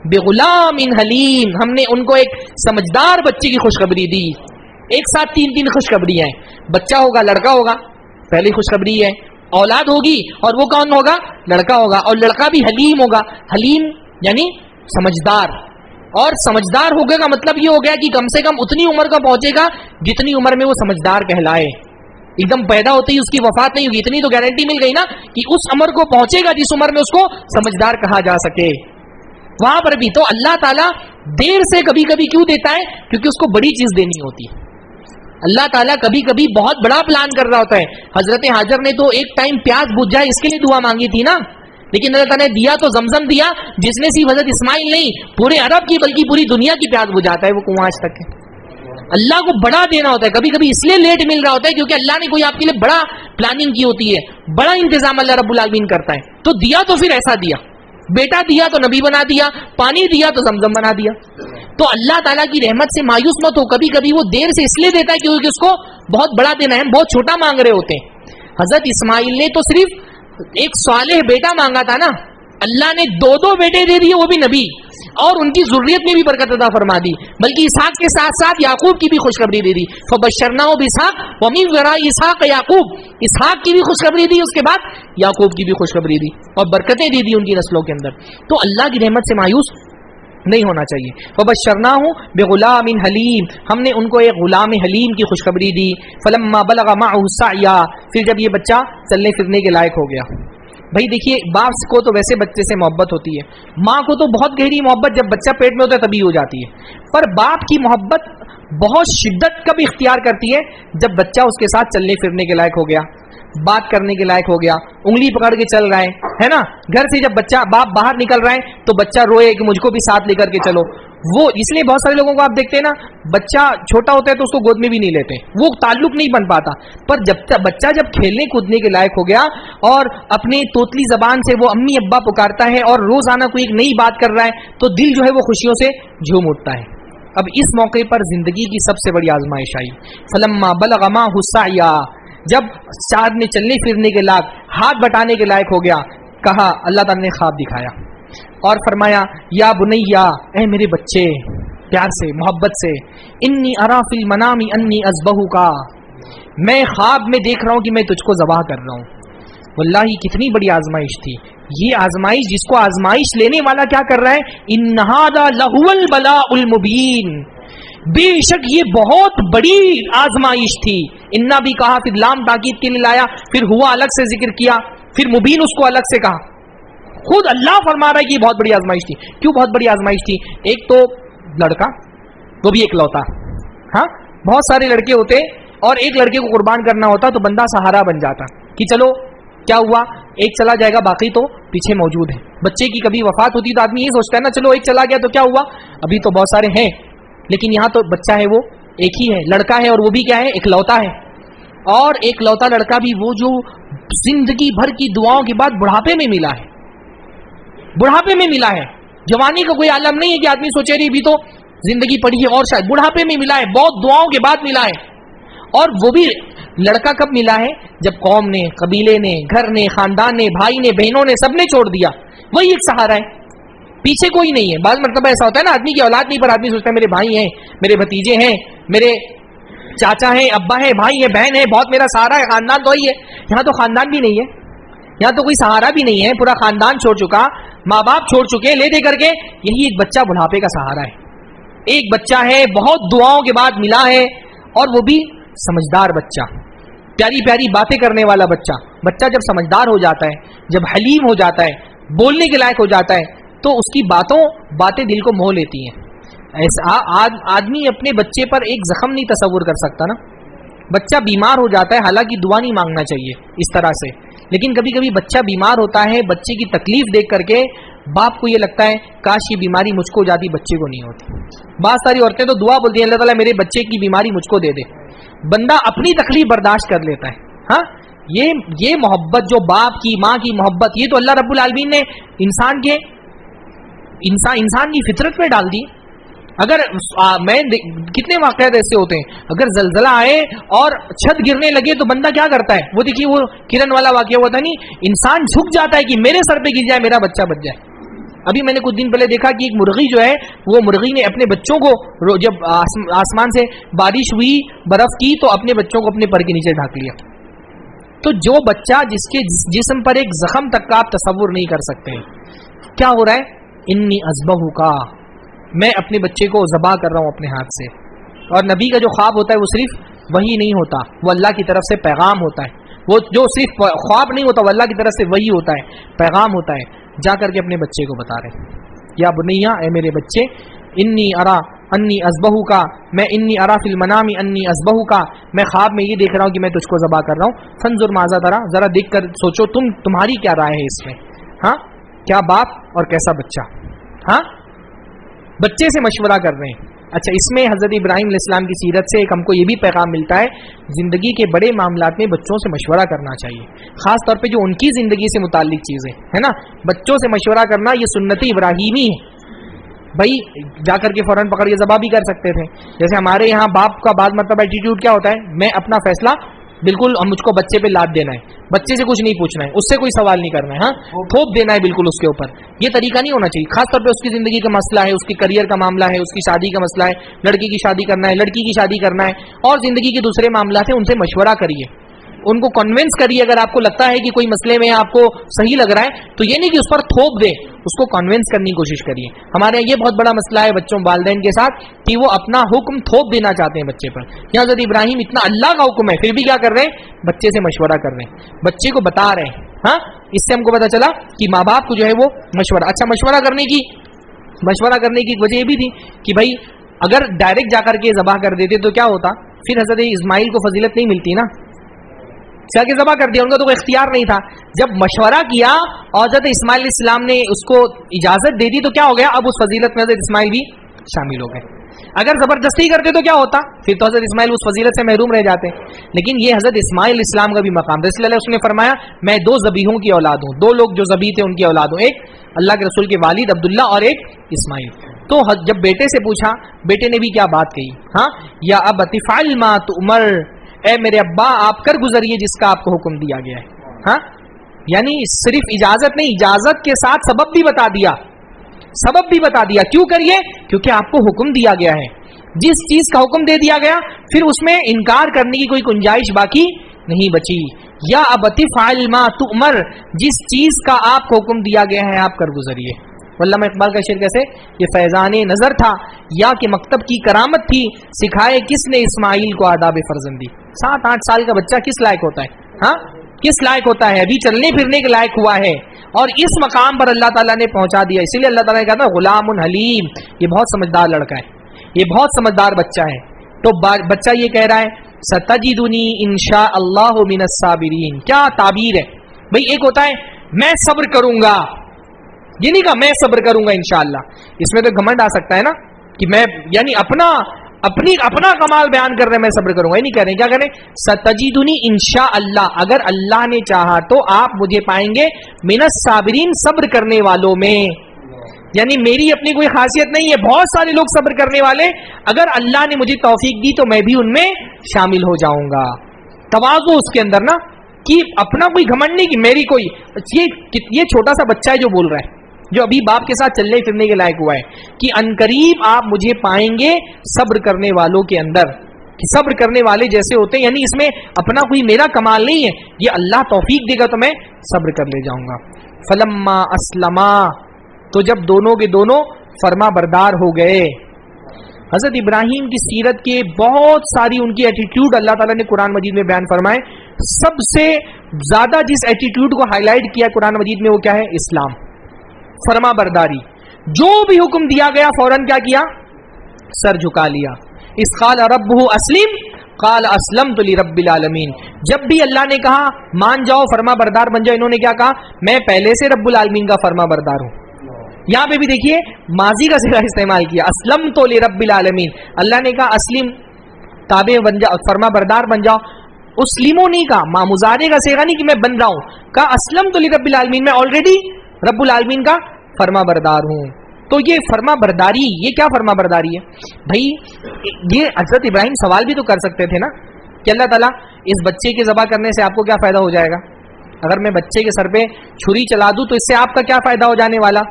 بغلام حلیم. ہم نے ان کو ایک سمجھدار بچے کی خوشخبری دی. ایک ساتھ تین خوشخبریاں ہیں. بچہ ہوگا، لڑکا ہوگا، پہلی خوشخبری ہے. اولاد ہوگی اور وہ کون ہوگا؟ لڑکا ہوگا. اور لڑکا بھی حلیم ہوگا. حلیم یعنی سمجھدار. اور سمجھدار ہوگا کا مطلب یہ ہو گیا کہ کم سے کم اتنی عمر کا پہنچے گا جتنی عمر میں وہ سمجھدار کہلائے. ایک دم پیدا ہوتے ہی اس کی وفات نہیں ہوگی، اتنی تو گارنٹی مل گئی نا کہ اس عمر کو پہنچے گا جس عمر میں اس کو سمجھدار کہا جا سکے. وہاں پر بھی تو اللہ تعالیٰ دیر سے کبھی کبھی کیوں دیتا ہے؟ کیونکہ اس کو بڑی چیز دینی ہوتی ہے. اللہ تعالیٰ کبھی کبھی بہت بڑا پلان کر رہا ہوتا ہے. حضرت ہاجر نے تو ایک ٹائم پیاس بجھ جائے اس کے لیے دعا مانگی تھی نا، لیکن اللہ تعالیٰ نے دیا تو زمزم دیا، جس نے صرف حضرت اسماعیل نہیں پورے عرب کی بلکہ پوری دنیا کی پیاس بجھاتا ہے وہ کنواں آج تک ہے. اللہ کو بڑا دینا ہوتا ہے. کبھی کبھی اس لیے لیٹ مل رہا ہوتا ہے کیونکہ اللہ نے کوئی آپ کے لیے بڑا پلاننگ کی ہوتی ہے، بڑا انتظام اللہ رب العالمین کرتا ہے. تو دیا تو پھر ایسا دیا، بیٹا دیا تو نبی بنا دیا، پانی دیا تو زمزم بنا دیا. تو اللہ تعالیٰ کی رحمت سے مایوس مت ہو. کبھی کبھی وہ دیر سے اس لیے دیتا ہے کیونکہ اس کو بہت بڑا دینا ہے، ہم بہت چھوٹا مانگ رہے ہوتے ہیں. حضرت اسماعیل نے تو صرف ایک صالح بیٹا مانگا تھا نا، اللہ نے دو بیٹے دے دیے، وہ بھی نبی، اور ان کی ذریت میں بھی برکت عطا فرما دی. بلکہ اسحاق کے ساتھ ساتھ یعقوب کی بھی خوشخبری دے دی. فبشرناہ باسحاق ومن وراء اسحاق یعقوب. اسحاق کی بھی خوشخبری دی، اس کے بعد یعقوب کی بھی خوشخبری دی، اور برکتیں دے دی ان کی نسلوں کے اندر. تو اللہ کی رحمت سے مایوس نہیں ہونا چاہیے. فبشرناہ بغلام حلیم. ہم نے ان کو ایک غلام حلیم کی خوشخبری دی. فلما بلغ معه السعی. پھر جب یہ بچہ چلنے پھرنے کے لائق ہو گیا. بھائی دیکھیے، باپ کو تو ویسے بچے سے محبت ہوتی ہے، ماں کو تو بہت گہری محبت جب بچہ پیٹ میں ہوتا ہے تبھی ہو جاتی ہے. پر باپ کی محبت بہت شدت کب اختیار کرتی ہے؟ جب بچہ اس کے ساتھ چلنے پھرنے کے لائق ہو گیا، بات کرنے کے لائق ہو گیا، انگلی پکڑ کے چل رہا ہے نا. گھر سے جب بچہ باپ باہر نکل رہا ہے تو بچہ روئے کہ مجھ کو بھی ساتھ لے کر کے چلو. وہ اس لیے بہت سارے لوگوں کو آپ دیکھتے ہیں نا، بچہ چھوٹا ہوتا ہے تو اس کو گود میں بھی نہیں لیتے، وہ تعلق نہیں بن پاتا. پر جب بچہ جب کھیلنے کودنے کے لائق ہو گیا اور اپنے توتلی زبان سے وہ امی ابا پکارتا ہے اور روزانہ کوئی ایک نئی بات کر رہا ہے تو دل جو ہے وہ خوشیوں سے جھوم اٹھتا ہے. اب اس موقع پر زندگی کی سب سے بڑی آزمائش آئی. فلما بلغ معه السعی. جب چاند نے چلنے پھرنے کے لائق، ہاتھ بٹانے کے لائق ہو گیا، کہا اللہ تعالیٰ نے خواب دکھایا اور فرمایا یا بنیا، اے میرے بچے، پیار سے محبت سے، انی ارا فی المنام انی اذبحک، میں خواب میں دیکھ رہا ہوں کہ میں تجھ کو ذبح کر رہا ہوں. واللہ کتنی بڑی آزمائش تھی یہ آزمائش، جس کو آزمائش لینے والا کیا کر رہا ہے؟ ان ھذا لہو البلاء المبین. بے شک یہ بہت بڑی آزمائش تھی. انا بھی کہا، پھر لام تاکید کے لیے لایا، پھر ہوا الگ سے ذکر کیا. پھر مبین اس کو الگ سے کہا. خود اللہ فرما رہا ہے کہ یہ بہت بڑی آزمائش تھی. کیوں بہت بڑی آزمائش تھی؟ ایک تو لڑکا، وہ بھی ایک لوتا. ہاں بہت سارے لڑکے ہوتے اور ایک لڑکے کو قربان کرنا ہوتا تو بندہ سہارا بن جاتا کہ چلو کیا ہوا، ایک چلا جائے گا باقی تو پیچھے موجود ہے. بچے کی کبھی وفات ہوتی تو آدمی یہ سوچتا ہے نا چلو ایک چلا گیا تو کیا ہوا، ابھی تو بہت سارے ہیں. لیکن یہاں تو بچہ ہے وہ ایک ہی ہے، لڑکا ہے، اور وہ بھی کیا ہے، ایک لوتا ہے. اور ایک لوتا لڑکا بھی وہ جو زندگی بھر کی دعاؤں کے بعد بڑھاپے میں ملا ہے. بڑھاپے میں ملا ہے. جوانی کا کوئی عالم نہیں ہے کہ آدمی سوچے رہی بھی تو زندگی پڑی ہے، اور شاید بڑھاپے میں ملا ہے، بہت دعاؤں کے بعد ملا ہے. اور وہ بھی لڑکا کب ملا ہے؟ جب قوم نے، قبیلے نے، گھر نے، خاندان نے، بھائی نے، بہنوں نے، سب نے چھوڑ دیا. وہی ایک سہارا ہے، پیچھے کوئی نہیں ہے. بعض مرتبہ ایسا ہوتا ہے نا آدمی کی اولاد نہیں پر آدمی سوچتا ہے میرے بھائی ہیں، میرے بھتیجے ہیں، میرے چاچا ہیں، ابا ہے، بھائی ہے، بہن ہے، بہت میرا سہارا ہے، خاندان تو ہی ہے. یہاں تو خاندان بھی نہیں ہے، یہاں تو کوئی سہارا بھی نہیں ہے. پورا خاندان چھوڑ چکا، ماں باپ چھوڑ چکے لے دے کر کے. یہی ایک بچہ بڑھاپے کا سہارا ہے. ایک بچہ ہے بہت دعاؤں کے بعد ملا ہے، اور وہ بھی سمجھدار بچہ، پیاری پیاری باتیں کرنے والا بچہ. بچہ جب سمجھدار ہو جاتا ہے، جب حلیم ہو جاتا ہے، بولنے کے لائق ہو جاتا ہے، تو اس کی باتیں دل کو موہ لیتی ہیں. ایسا آدمی اپنے بچے پر ایک زخم نہیں تصور کر سکتا نا. بچہ بیمار ہو جاتا ہے، حالانکہ دعا نہیں مانگنا چاہیے اس طرح سے، لیکن کبھی کبھی بچہ بیمار ہوتا ہے، بچے کی تکلیف دیکھ کر کے باپ کو یہ لگتا ہے کاش یہ بیماری مجھ کو ہو جاتی، بچے کو نہیں ہوتی. بہت ساری عورتیں تو دعا بولتی ہیں اللہ تعالیٰ میرے بچے کی بیماری مجھ کو دے دے. بندہ اپنی تکلیف برداشت کر لیتا ہے. ہاں یہ محبت جو باپ کی، ماں کی محبت، یہ تو اللہ رب العالمین نے انسان کی فطرت میں ڈال دی. اگر کتنے واقعات ایسے ہوتے ہیں، اگر زلزلہ آئے اور چھت گرنے لگے تو بندہ کیا کرتا ہے؟ وہ دیکھیے وہ کرن والا واقعہ ہوتا نہیں، انسان جھک جاتا ہے کہ میرے سر پہ گر جائے، میرا بچہ بچ جائے. ابھی میں نے کچھ دن پہلے دیکھا کہ ایک مرغی جو ہے، وہ مرغی نے اپنے بچوں کو جب آسمان سے بارش ہوئی برف کی تو اپنے بچوں کو اپنے پر کے نیچے ڈھانک لیا. تو جو بچہ جس کے جسم پر ایک زخم تک کا آپ تصور نہیں کر سکتے، کیا ہو رہا ہے؟ انی اذبح کا، میں اپنے بچے کو ذبح کر رہا ہوں اپنے ہاتھ سے. اور نبی کا جو خواب ہوتا ہے وہ صرف وہی نہیں ہوتا، وہ اللہ کی طرف سے پیغام ہوتا ہے. وہ جو صرف خواب نہیں ہوتا، وہ اللہ کی طرف سے وہی ہوتا ہے، پیغام ہوتا ہے. جا کر کے اپنے بچے کو بتا رہے یا بنیا، اے میرے بچے، انی ارا انی اذبح کا، میں انی ارا فی المنام انی اذبح کا، میں خواب میں یہ دیکھ رہا ہوں کہ میں تجھ کو ذبح کر رہا ہوں. فانظر ماذا ترى، ذرا دیکھ کر سوچو تمہاری کیا رائے ہے اس میں. ہاں کیا باپ اور کیسا بچہ. ہاں بچے سے مشورہ کر رہے ہیں. اچھا، اس میں حضرت ابراہیم علیہ السلام کی سیرت سے ایک ہم کو یہ بھی پیغام ملتا ہے، زندگی کے بڑے معاملات میں بچوں سے مشورہ کرنا چاہیے، خاص طور پہ جو ان کی زندگی سے متعلق چیزیں ہے نا. بچوں سے مشورہ کرنا یہ سنت ابراہیمی ہے. بھائی جا کر کے فوراً پکڑ کے ذبح بھی کر سکتے تھے. جیسے ہمارے یہاں باپ کا بعض مطلب ایٹیٹیوڈ کیا ہوتا ہے، میں اپنا فیصلہ بالکل مجھ کو بچے پہ لاد دینا ہے، بچے سے کچھ نہیں پوچھنا ہے، اس سے کوئی سوال نہیں کرنا ہے، ہاں تھوپ دینا ہے بالکل اس کے اوپر. یہ طریقہ نہیں ہونا چاہیے، خاص طور پہ اس کی زندگی کا مسئلہ ہے، اس کی کریئر کا معاملہ ہے، اس کی شادی کا مسئلہ ہے، لڑکی کی شادی کرنا ہے، لڑکی کی شادی کرنا ہے، اور زندگی کے دوسرے معاملات ہیں. ان سے مشورہ کریے، ان کو کنونس کریے. اگر آپ کو لگتا ہے کہ کوئی مسئلے میں آپ کو صحیح لگ رہا ہے تو یہ نہیں کہ اس پر تھوپ دے، اس کو کنونس کرنے کی کوشش کریے. ہمارے یہ بہت بڑا مسئلہ ہے بچوں والدین کے ساتھ کہ وہ اپنا حکم تھوپ دینا چاہتے ہیں بچے پر. یہاں حضرت ابراہیم اتنا اللہ کا حکم ہے پھر بھی کیا کر رہے ہیں؟ بچے سے مشورہ کر رہے ہیں، بچے کو بتا رہے ہیں. ہاں اس سے ہم کو پتا چلا کہ ماں باپ کو جو ہے وہ مشورہ. اچھا، مشورہ کرنے کی ایک وجہ یہ بھی تھی کہ بھائی اگر ڈائریکٹ جا کر کے ذبح کر دیتے تو کیا ہوتا؟ پھر حضرت اسماعیل کو فضیلت نہیں ملتی نا، چل کے ذبح کر دیا، ان کا تو کوئی اختیار نہیں تھا. جب مشورہ کیا اور حضرت اسماعیل علیہ السلام نے اس کو اجازت دے دی تو کیا ہو گیا؟ اب اس فضیلت میں حضرت اسماعیل بھی شامل ہو گئے. اگر زبردستی کرتے تو کیا ہوتا؟ پھر تو حضرت اسماعیل اس فضیلت سے محروم رہ جاتے. لیکن یہ حضرت اسماعیل علیہ السلام کا بھی مقام. رسول اللہ نے فرمایا میں 2 ذبیحوں کی اولاد ہوں، 2 لوگ جو ذبیح تھے ان کی اولاد ہوں، ایک اللہ کے رسول کے والد عبداللہ اور ایک اسماعیل. تو جب بیٹے سے پوچھا، بیٹے نے بھی کیا بات کہی؟ ہاں یا ابت افعل ما تؤمر، اے میرے ابا آپ کر گزریے جس کا آپ کو حکم دیا گیا ہے. ہاں یعنی صرف اجازت نہیں، اجازت کے ساتھ سبب بھی بتا دیا، سبب بھی بتا دیا. کیوں کریے؟ کیونکہ آپ کو حکم دیا گیا ہے. جس چیز کا حکم دے دیا گیا پھر اس میں انکار کرنے کی کوئی گنجائش باقی نہیں بچی. یا ابت افعل ما تؤمر، جس چیز کا آپ کو حکم دیا گیا ہے آپ کر گزریے. علامہ اقبال کا شعر کیسے، یہ فیضان نظر تھا یا کہ مکتب کی کرامت تھی، سکھائے کس نے اسماعیل کو آداب فرزندی. 7-8 سال کا بچہ کس لائق ہوتا ہے؟ ہاں کس لائق ہوتا ہے؟ ابھی چلنے پھرنے کے لائق ہوا ہے اور اس مقام پر اللہ تعالیٰ نے پہنچا دیا. اسی لیے اللہ تعالیٰ نے کہا تھا غلام حلیم، یہ بہت سمجھدار لڑکا ہے، یہ بہت سمجھدار بچہ ہے. تو بچہ یہ کہہ رہا ہے ستجدنی انشاء اللہ من الصابرین. کیا تعبیر ہے بھائی! ایک ہوتا ہے میں صبر کروں گا، یہ نہیں کہا میں صبر کروں گا انشاءاللہ. اس میں تو گھمنڈ آ سکتا ہے نا کہ میں یعنی اپنا کمال بیان کر رہے ہیں، میں صبر کروں گا. یہ نہیں کہہ رہے. کیا کہہ رہے ہیں؟ ستجدنی انشاء اللہ، اگر اللہ نے چاہا تو آپ مجھے پائیں گے من الصابرین، صبر کرنے والوں میں. یعنی میری اپنی کوئی خاصیت نہیں ہے، بہت سارے لوگ صبر کرنے والے، اگر اللہ نے مجھے توفیق دی تو میں بھی ان میں شامل ہو جاؤں گا. تواضع اس کے اندر نا، کہ اپنا کوئی گھمنڈ نہیں کہ میری کوئی. یہ چھوٹا سا بچہ ہے جو بول رہا ہے، جو ابھی باپ کے ساتھ چلنے پھرنے کے لائق ہوا ہے، کہ انقریب آپ مجھے پائیں گے صبر کرنے والوں کے اندر. کہ صبر کرنے والے جیسے ہوتے ہیں، یعنی اس میں اپنا کوئی میرا کمال نہیں ہے، یہ اللہ توفیق دے گا تو میں صبر کر لے جاؤں گا. فلما اسلما، تو جب دونوں کے دونوں فرما بردار ہو گئے. حضرت ابراہیم کی سیرت کے بہت ساری ان کی ایٹیٹیوڈ اللہ تعالیٰ نے قرآن مجید میں بیان فرمائے. سب سے زیادہ جس ایٹیٹیوڈ کو ہائی لائٹ کیا قرآن مجید میں وہ کیا ہے؟ اسلام، فرما برداری. جو بھی حکم دیا گیا فوراً کیا کیا؟ سر جھکا لیا. اس قال ربہ اسلم قال اسلمت لرب العالمین. جب بھی اللہ نے کہا مان جاؤ، فرما بردار بن جاؤ، انہوں نے کیا کہا؟ میں پہلے سے رب العالمین کا فرما بردار ہوں. یہاں پہ بھی دیکھیے ماضی کا صیغہ استعمال کیا، اسلمت لرب العالمین. اللہ نے کہا اسلم، تابع بن جاؤ، فرما بردار بن جاؤ. اسلمو نہیں کہا، مضارع کا صیغہ نہیں کہ میں بن رہا ہوں، کہا اسلمت لرب العالمین، میں آلریڈی رب العالمین کا فرما بردار ہوں. تو یہ فرما برداری، یہ کیا فرما برداری ہے بھائی؟ یہ حضرت ابراہیم سوال بھی تو کر سکتے تھے نا کہ اللہ تعالیٰ اس بچے کے ذبح کرنے سے آپ کو کیا فائدہ ہو جائے گا؟ اگر میں بچے کے سر پہ چھری چلا دوں تو اس سے آپ کا کیا فائدہ ہو جانے والا؟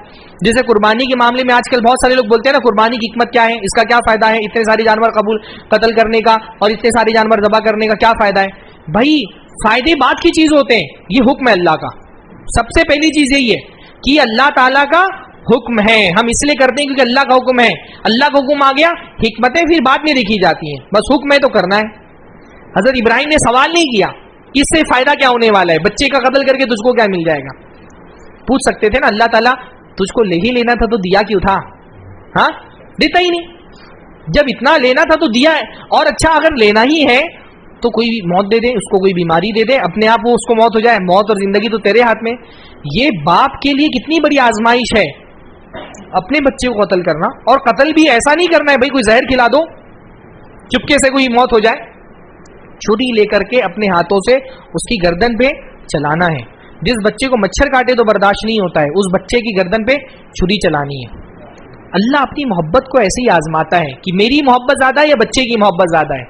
جیسے قربانی کے معاملے میں آج کل بہت سارے لوگ بولتے ہیں نا قربانی کی حکمت کیا ہے، اس کا کیا فائدہ ہے، اتنے سارے جانور قتل کرنے کا اور اتنے سارے جانور ذبح کرنے کا کیا فائدہ ہے؟ بھائی فائدے بعد کی چیز ہوتے ہیں، یہ حکم ہے اللہ کا. سب سے پہلی چیز یہی ہے کہ اللہ تعالیٰ کا حکم ہے، ہم اس لیے کرتے ہیں کیونکہ اللہ کا حکم ہے. اللہ کا حکم آ گیا، حکمتیں پھر بعد میں دیکھی جاتی ہیں، بس حکم ہے تو کرنا ہے. حضرت ابراہیم نے سوال نہیں کیا اس سے فائدہ کیا ہونے والا ہے، بچے کا قتل کر کے تجھ کو کیا مل جائے گا. پوچھ سکتے تھے نا اللہ تعالیٰ تجھ کو لے ہی لینا تھا تو دیا کیوں تھا؟ ہاں دیتا ہی نہیں، جب اتنا لینا تھا تو دیا ہے. اور اچھا اگر لینا ہی ہے تو کوئی موت دے دے، اس کو کوئی بیماری دے دے، اپنے آپ وہ اس کو موت ہو جائے. موت اور زندگی تو تیرے ہاتھ میں. یہ باپ کے لیے کتنی بڑی آزمائش ہے اپنے بچے کو قتل کرنا. اور قتل بھی ایسا نہیں کرنا ہے بھائی کوئی زہر کھلا دو چپکے سے کوئی موت ہو جائے. چھری لے کر کے اپنے ہاتھوں سے اس کی گردن پہ چلانا ہے. جس بچے کو مچھر کاٹے تو برداشت نہیں ہوتا ہے، اس بچے کی گردن پہ چھری چلانی ہے. اللہ اپنی محبت کو ایسے ہی آزماتا ہے کہ میری محبت زیادہ ہے یا بچے کی محبت زیادہ ہے.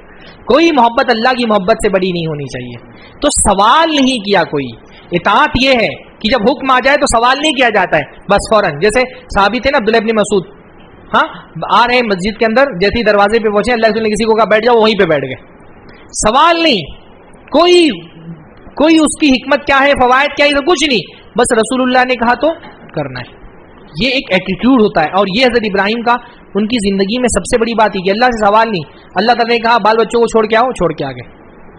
کوئی محبت اللہ کی محبت سے بڑی نہیں ہونی چاہیے. تو سوال نہیں کیا کوئی. اطاعت یہ ہے کہ جب حکم آ جائے تو سوال نہیں کیا جاتا ہے، بس فوراً. جیسے صحابی تھے نا عبداللہ ابن مسعود، ہاں آ رہے ہیں مسجد کے اندر، جیسے ہی دروازے پہ پہنچے اللہ نے کسی کو کہا بیٹھ جاؤ، وہیں پہ بیٹھ گئے. سوال نہیں، کوئی اس کی حکمت کیا ہے، فوائد کیا ہے، کچھ نہیں، بس رسول اللہ نے کہا تو کرنا ہے. یہ ایک ایٹیٹیوڈ ہوتا ہے. اور یہ حضرت ابراہیم کا ان کی زندگی میں سب سے بڑی بات ہے کہ اللہ سے سوال نہیں. اللہ تعالیٰ نے کہا بال بچوں کو چھوڑ کے آؤ، چھوڑ کے آ گئے.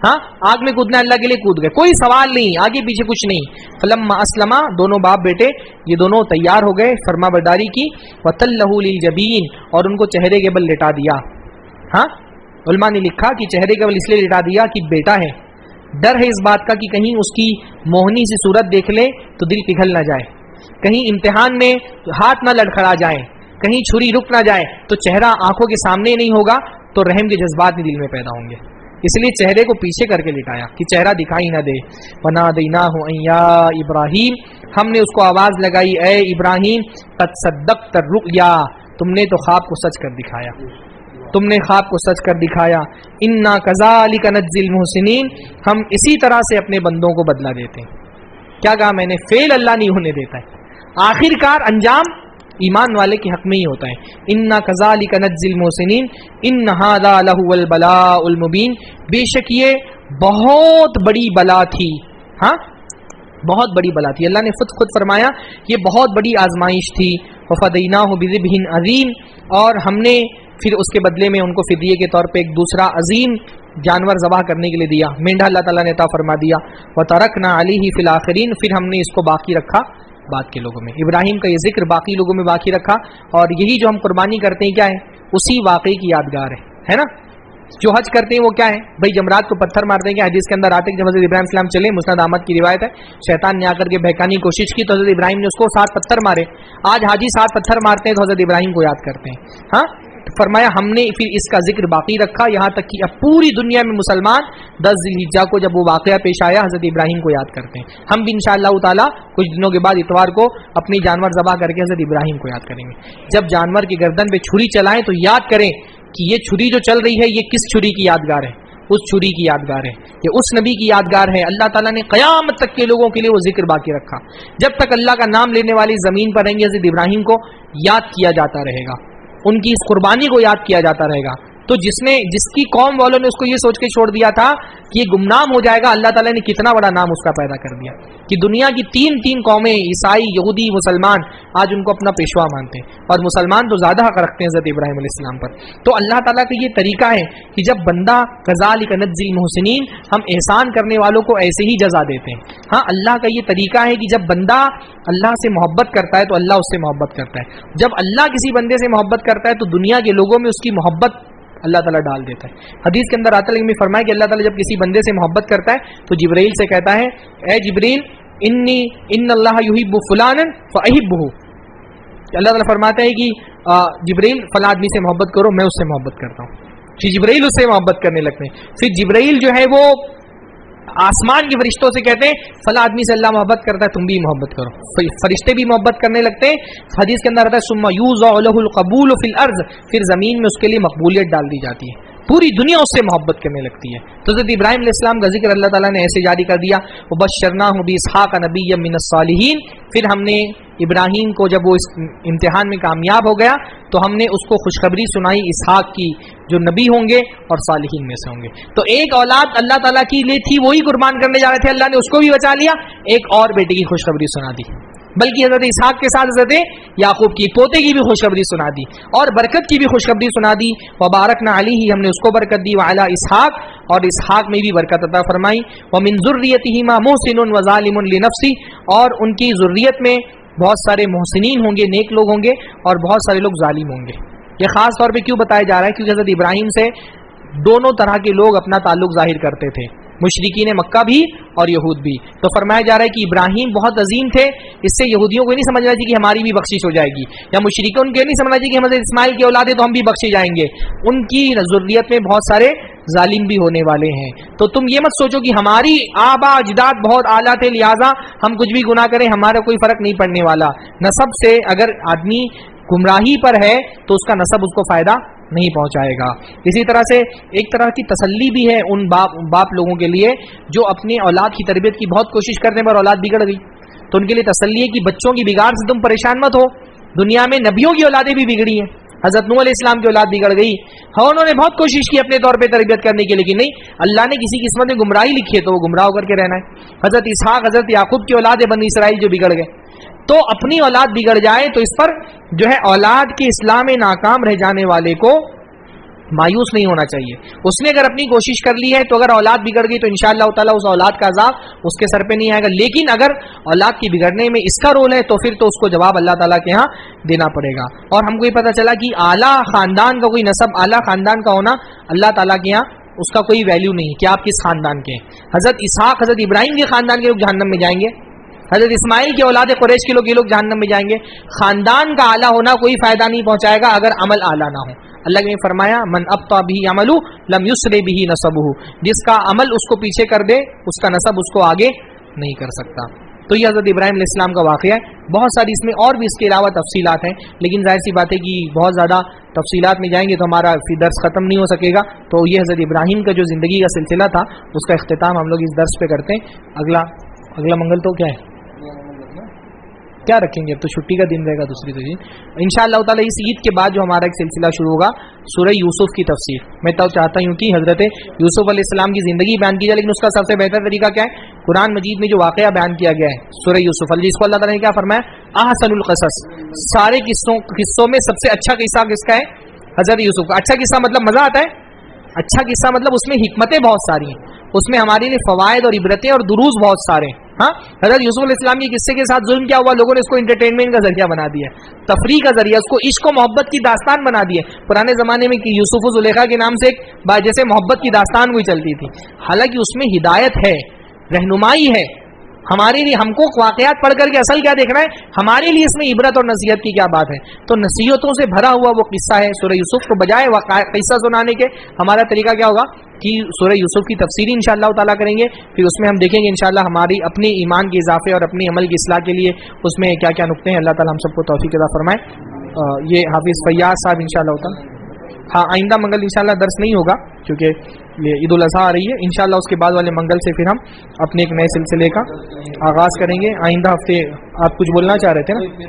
ہاں آگ میں کودنا اللہ کے لیے کود گئے، کوئی سوال نہیں، آگے پیچھے کچھ نہیں. فلما اسلما، دونوں باپ بیٹے یہ دونوں تیار ہو گئے فرما برداری کی. وتلہ للجبین، اور ان کو چہرے کے بل لٹا دیا. ہاں علماء نے لکھا کہ چہرے کے بل اس لیے لٹا دیا کہ بیٹا ہے، ڈر ہے اس بات کا کہ کہیں اس کی موہنی سی صورت دیکھ لے تو دل پگھل نہ جائے، کہیں امتحان میں ہاتھ نہ لڑکھڑا جائے، کہیں چھری رک نہ جائے تو چہرہ آنکھوں کے سامنے نہیں ہوگا تو رحم کے جذبات بھی دل میں پیدا ہوں گے. اس لیے چہرے کو پیچھے کر کے لٹایا کہ چہرہ دکھائی نہ دے. وَنَادَيْنَاهُ أَن يَا إِبْرَاهِيمُ، ہم نے اس کو آواز لگائی اے ابراہیم، قد صدقت الرؤيا، تم نے تو خواب کو سچ کر دکھایا، تم نے خواب کو سچ کر دکھایا. اِنَّا كَذَلِكَ نَجْزِي الْمُحْسِنِينَ، ہم اسی طرح سے اپنے بندوں کو بدلہ دیتے ہیں. کیا کہا میں نے؟ فیل اللہ نہیں ہونے دیتا ہے، آخر کار انجام ایمان والے کے حق میں ہی ہوتا ہے. اِنَّا كَذَلِكَ نَجْزِي الْمُحْسِنِينَ إِنَّ هَذَا لَهُوَ الْبَلَاءُ الْمُبِينُ، بے شک یہ بہت بڑی بلا تھی. ہاں بہت بڑی بلا تھی. اللہ نے خود فرمایا یہ بہت بڑی آزمائش تھی. وَفَدَيْنَاهُ بِذِبْحٍ عَظِيمٍ، اور ہم نے پھر اس کے بدلے میں ان کو فدیے کے طور پہ ایک دوسرا عظیم جانور ذبح کرنے کے لیے دیا، مینڈھا اللہ تعالیٰ نے عطا فرما دیا. وَتَرَكْنَا عَلَيْهِ فِي الْآخِرِينَ، پھر ہم نے اس کو باقی رکھا بعد کے لوگوں میں. ابراہیم کا یہ ذکر باقی لوگوں میں باقی رکھا، اور یہی جو ہم قربانی کرتے ہیں کیا ہے؟ اسی واقعے کی یادگار ہے نا. جو حج کرتے ہیں وہ کیا ہے بھائی؟ جمرات کو پتھر مارتے ہیں. کہ حدیث کے اندر آتے ہیں کہ جب حضرت ابراہیم السلام چلے، مسند احمد کی روایت ہے، شیطان نے آ کر کے بہکانے کی کوشش کی تو حضرت ابراہیم نے اس کو 7 پتھر مارے. آج حاجی 7 پتھر مارتے ہیں تو حضرت ابراہیم کو یاد کرتے ہیں. ہاں، فرمایا ہم نے پھر اس کا ذکر باقی رکھا، یہاں تک کہ اب پوری دنیا میں مسلمان 10 ذی الحجہ کو جب وہ واقعہ پیش آیا حضرت ابراہیم کو یاد کرتے ہیں. ہم بھی انشاءاللہ تعالی کچھ دنوں کے بعد اتوار کو اپنی جانور ذبح کر کے حضرت ابراہیم کو یاد کریں گے. جب جانور کی گردن پہ چھری چلائیں تو یاد کریں کہ یہ چھری جو چل رہی ہے یہ کس چھری کی یادگار ہے؟ اس چھری کی یادگار ہے، یہ اس نبی کی یادگار ہے. اللہ تعالیٰ نے قیامت تک کے لوگوں کے لیے وہ ذکر باقی رکھا. جب تک اللہ کا نام لینے والی زمین پر رہیں گے حضرت ابراہیم کو یاد کیا جاتا رہے گا، ان کی اس قربانی کو یاد کیا جاتا رہے گا. تو جس کی قوم والوں نے اس کو یہ سوچ کے چھوڑ دیا تھا کہ یہ گمنام ہو جائے گا، اللہ تعالیٰ نے کتنا بڑا نام اس کا پیدا کر دیا کہ دنیا کی 3 قومیں، عیسائی، یہودی، مسلمان، آج ان کو اپنا پیشوا مانتے ہیں، اور مسلمان تو زیادہ حق رکھتے ہیں حضرت ابراہیم علیہ السلام پر. تو اللہ تعالیٰ کا یہ طریقہ ہے کہ جب بندہ کذالک نجزی المحسنین، ہم احسان کرنے والوں کو ایسے ہی جزا دیتے ہیں. ہاں، اللہ کا یہ طریقہ ہے کہ جب بندہ اللہ سے محبت کرتا ہے تو اللہ اس سے محبت کرتا ہے. جب اللہ کسی بندے سے محبت کرتا ہے تو دنیا کے لوگوں میں اس کی محبت اللہ تعالیٰ ڈال دیتا ہے. حدیث کے اندر آتا ہے فرمایا کہ اللہ تعالیٰ جب کسی بندے سے محبت کرتا ہے تو جبرائیل سے کہتا ہے اے جبرائیل ان اللہ یحب فلانا فاحبہ. اللہ تعالیٰ فرماتا ہے کہ جبرائیل فلاں آدمی سے محبت کرو، میں اس سے محبت کرتا ہوں. پھر جبرائیل اس سے محبت کرنے لگتے ہیں. پھر جبرائیل جو ہے وہ آسمان کے فرشتوں سے کہتے ہیں فلاں آدمی سے اللہ محبت کرتا ہے، تم بھی محبت کرو. فرشتے بھی محبت کرنے لگتے ہیں. حدیث کے اندر آتا ہے ثم یوضع له القبول فی الارض، پھر زمین میں اس کے لیے مقبولیت ڈال دی جاتی ہے، پوری دنیا اس سے محبت کرنے لگتی ہے. تو حضرت ابراہیم علیہ السلام کا ذکر اللہ تعالیٰ نے ایسے جاری کر دیا وبشرناہ باسحاق نبیا من الصالحین. پھر ہم نے ابراہیم کو جب وہ اس امتحان میں کامیاب ہو گیا تو ہم نے اس کو خوشخبری سنائی اسحاق کی جو نبی ہوں گے اور صالحین میں سے ہوں گے. تو ایک اولاد اللہ تعالیٰ کی لیے تھی، وہی قربان کرنے جا رہے تھے، اللہ نے اس کو بھی بچا لیا، ایک اور بیٹے کی خوشخبری سنا دی. بلکہ حضرت اسحاق کے ساتھ حضرت یعقوب کی پوتے کی بھی خوشخبری سنا دی اور برکت کی بھی خوشخبری سنا دی. وبارکنا علیہ، ہم نے اس کو برکت دی، وعلی اسحاق، اور اسحاق میں بھی برکت عطا فرمائی. ومن ذریتہما محسن وظالم لنفسہ، اور ان کی ذریت میں بہت سارے محسنین ہوں گے، نیک لوگ ہوں گے، اور بہت سارے لوگ ظالم ہوں گے. یہ خاص طور پہ کیوں بتایا جا رہا ہے؟ کیونکہ حضرت ابراہیم سے دونوں طرح کے لوگ اپنا تعلق ظاہر کرتے تھے، مشرکین مکہ بھی اور یہود بھی. تو فرمایا جا رہا ہے کہ ابراہیم بہت عظیم تھے، اس سے یہودیوں کو نہیں سمجھنا چاہیے کہ ہماری بھی بخشش ہو جائے گی، یا مشرکین کو نہیں سمجھنا چاہیے کہ ہم حضرت اسماعیل کی اولاد ہے تو ہم بھی بخشے جائیں گے. ان کی ذریت میں بہت سارے ظالم بھی ہونے والے ہیں. تو تم یہ مت سوچو کہ ہماری آبا اجداد بہت اعلیٰ تھے لہٰذا ہم کچھ بھی گناہ کریں ہمارا کوئی فرق نہیں پڑنے والا. نسب سے اگر آدمی گمراہی پر ہے تو اس کا نسب اس کو فائدہ نہیں پہنچائے گا. اسی طرح سے ایک طرح کی تسلی بھی ہے ان باپ لوگوں کے لیے جو اپنی اولاد کی تربیت کی بہت کوشش کرنے پر اولاد بگڑ گئی، تو ان کے لیے تسلی ہے کہ بچوں کی بگاڑ سے تم پریشان مت ہو. دنیا میں نبیوں کی اولادیں بھی بگڑی ہیں. حضرت نوح علیہ السلام کی اولاد بگڑ گئی، ہاں انہوں نے بہت کوشش کی اپنے طور پہ تربیت کرنے کی، لیکن نہیں، اللہ نے کسی قسمت میں گمراہی لکھی ہے تو وہ گمراہ ہو کر کے رہنا ہے. حضرت اسحاق، حضرت یعقوب کی اولاد ہے بنی اسرائیل جو بگڑ گئے. تو اپنی اولاد بگڑ جائے تو اس پر جو ہے اولاد کے اسلام میں ناکام رہ جانے والے کو مایوس نہیں ہونا چاہیے. اس نے اگر اپنی کوشش کر لی ہے تو اگر اولاد بگڑ گئی تو انشاءاللہ تعالیٰ اس اولاد کا عذاب اس کے سر پہ نہیں آئے گا. لیکن اگر اولاد کی بگڑنے میں اس کا رول ہے تو پھر تو اس کو جواب اللہ تعالیٰ کے ہاں دینا پڑے گا. اور ہم کو یہ پتہ چلا کہ اعلیٰ خاندان کا کوئی نسب، اعلیٰ خاندان کا ہونا اللہ تعالیٰ کے ہاں اس کا کوئی ویلیو نہیں کہ آپ کس خاندان کے ہیں. حضرت اسحاق، حضرت ابراہیم کے خاندان کے لوگ جہنم میں جائیں گے، حضرت اسماعیل کے اولاد قریش کے لوگ یہ لوگ جہنم میں جائیں گے. خاندان کا اعلیٰ ہونا کوئی فائدہ نہیں پہنچائے گا اگر عمل اعلیٰ نہ ہو. اللہ نے فرمایا من ابطا به عملو لم یسر به نسبہ، جس کا عمل اس کو پیچھے کر دے اس کا نسب اس کو آگے نہیں کر سکتا. تو یہ حضرت ابراہیم علیہ السلام کا واقعہ ہے. بہت ساری اس میں اور بھی اس کے علاوہ تفصیلات ہیں، لیکن ظاہر سی بات ہے کہ بہت زیادہ تفصیلات میں جائیں گے تو ہمارا درس ختم نہیں ہو سکے گا. تو یہ حضرت ابراہیم کا جو زندگی کا سلسلہ تھا اس کا اختتام ہم لوگ اس درس پہ کرتے ہیں. اگلا منگل تو کیا ہے، کیا رکھیں گے؟ اب تو چھٹی کا دن رہے گا دوسری دن انشاءاللہ تعالیٰ. اس عید کے بعد جو ہمارا ایک سلسلہ شروع ہوگا سورہ یوسف کی تفسیر. میں تو چاہتا ہوں کہ حضرت یوسف علیہ السلام کی زندگی بیان کی جائے، لیکن اس کا سب سے بہتر طریقہ کیا ہے؟ قرآن مجید میں جو واقعہ بیان کیا گیا ہے سورہ یوسف، جس کو اللہ تعالیٰ نے کیا فرمایا؟ احسن القصص، سارے قصوں میں سب سے اچھا قصہ کس کا ہے؟ حضرت یوسف کا. اچھا قصہ مطلب مزہ آتا ہے، اچھا قصہ مطلب اس میں حکمتیں بہت ساری ہیں، اس میں ہمارے لیے فوائد اور عبرتیں اور دروس بہت سارے ہیں. ہاں حضرت یوسف علیہ السلام کے قصے کے ساتھ ظلم کیا ہوا، لوگوں نے اس کو انٹرٹینمنٹ کا ذریعہ بنا دیا، تفریح کا ذریعہ، اس کو عشق و محبت کی داستان بنا دی ہے. پرانے زمانے میں یوسف و زلیخا کے نام سے ایک جیسے محبت کی داستان کوئی چلتی تھی، حالانکہ اس میں ہدایت ہے، رہنمائی ہے ہمارے لیے. ہم کو واقعات پڑھ کر کے اصل کیا دیکھنا ہے، ہمارے لیے اس میں عبرت اور نصیحت کی کیا بات ہے. تو نصیحتوں سے بھرا ہوا وہ قصہ ہے سورہ یوسف. تو بجائے قصہ سنانے کے ہمارا طریقہ کیا ہوگا کہ سورہ یوسف کی تفسیری انشاءاللہ تعالیٰ کریں گے، پھر اس میں ہم دیکھیں گے انشاءاللہ ہماری اپنے ایمان کے اضافے اور اپنے عمل کی اصلاح کے لیے اس میں کیا کیا نقطے ہیں. اللہ تعالیٰ ہم سب کو توفیق عطا فرمائے. یہ حافظ فیاض صاحب انشاءاللہ تعالیٰ. ہاں آئندہ منگل انشاءاللہ درس نہیں ہوگا کیونکہ یہ عید الاضحیٰ آ رہی ہے. انشاءاللہ اس کے بعد والے منگل سے پھر ہم اپنے ایک نئے سلسلے کا آغاز کریں گے. آئندہ ہفتے آپ کچھ بولنا چاہ رہے تھے نا؟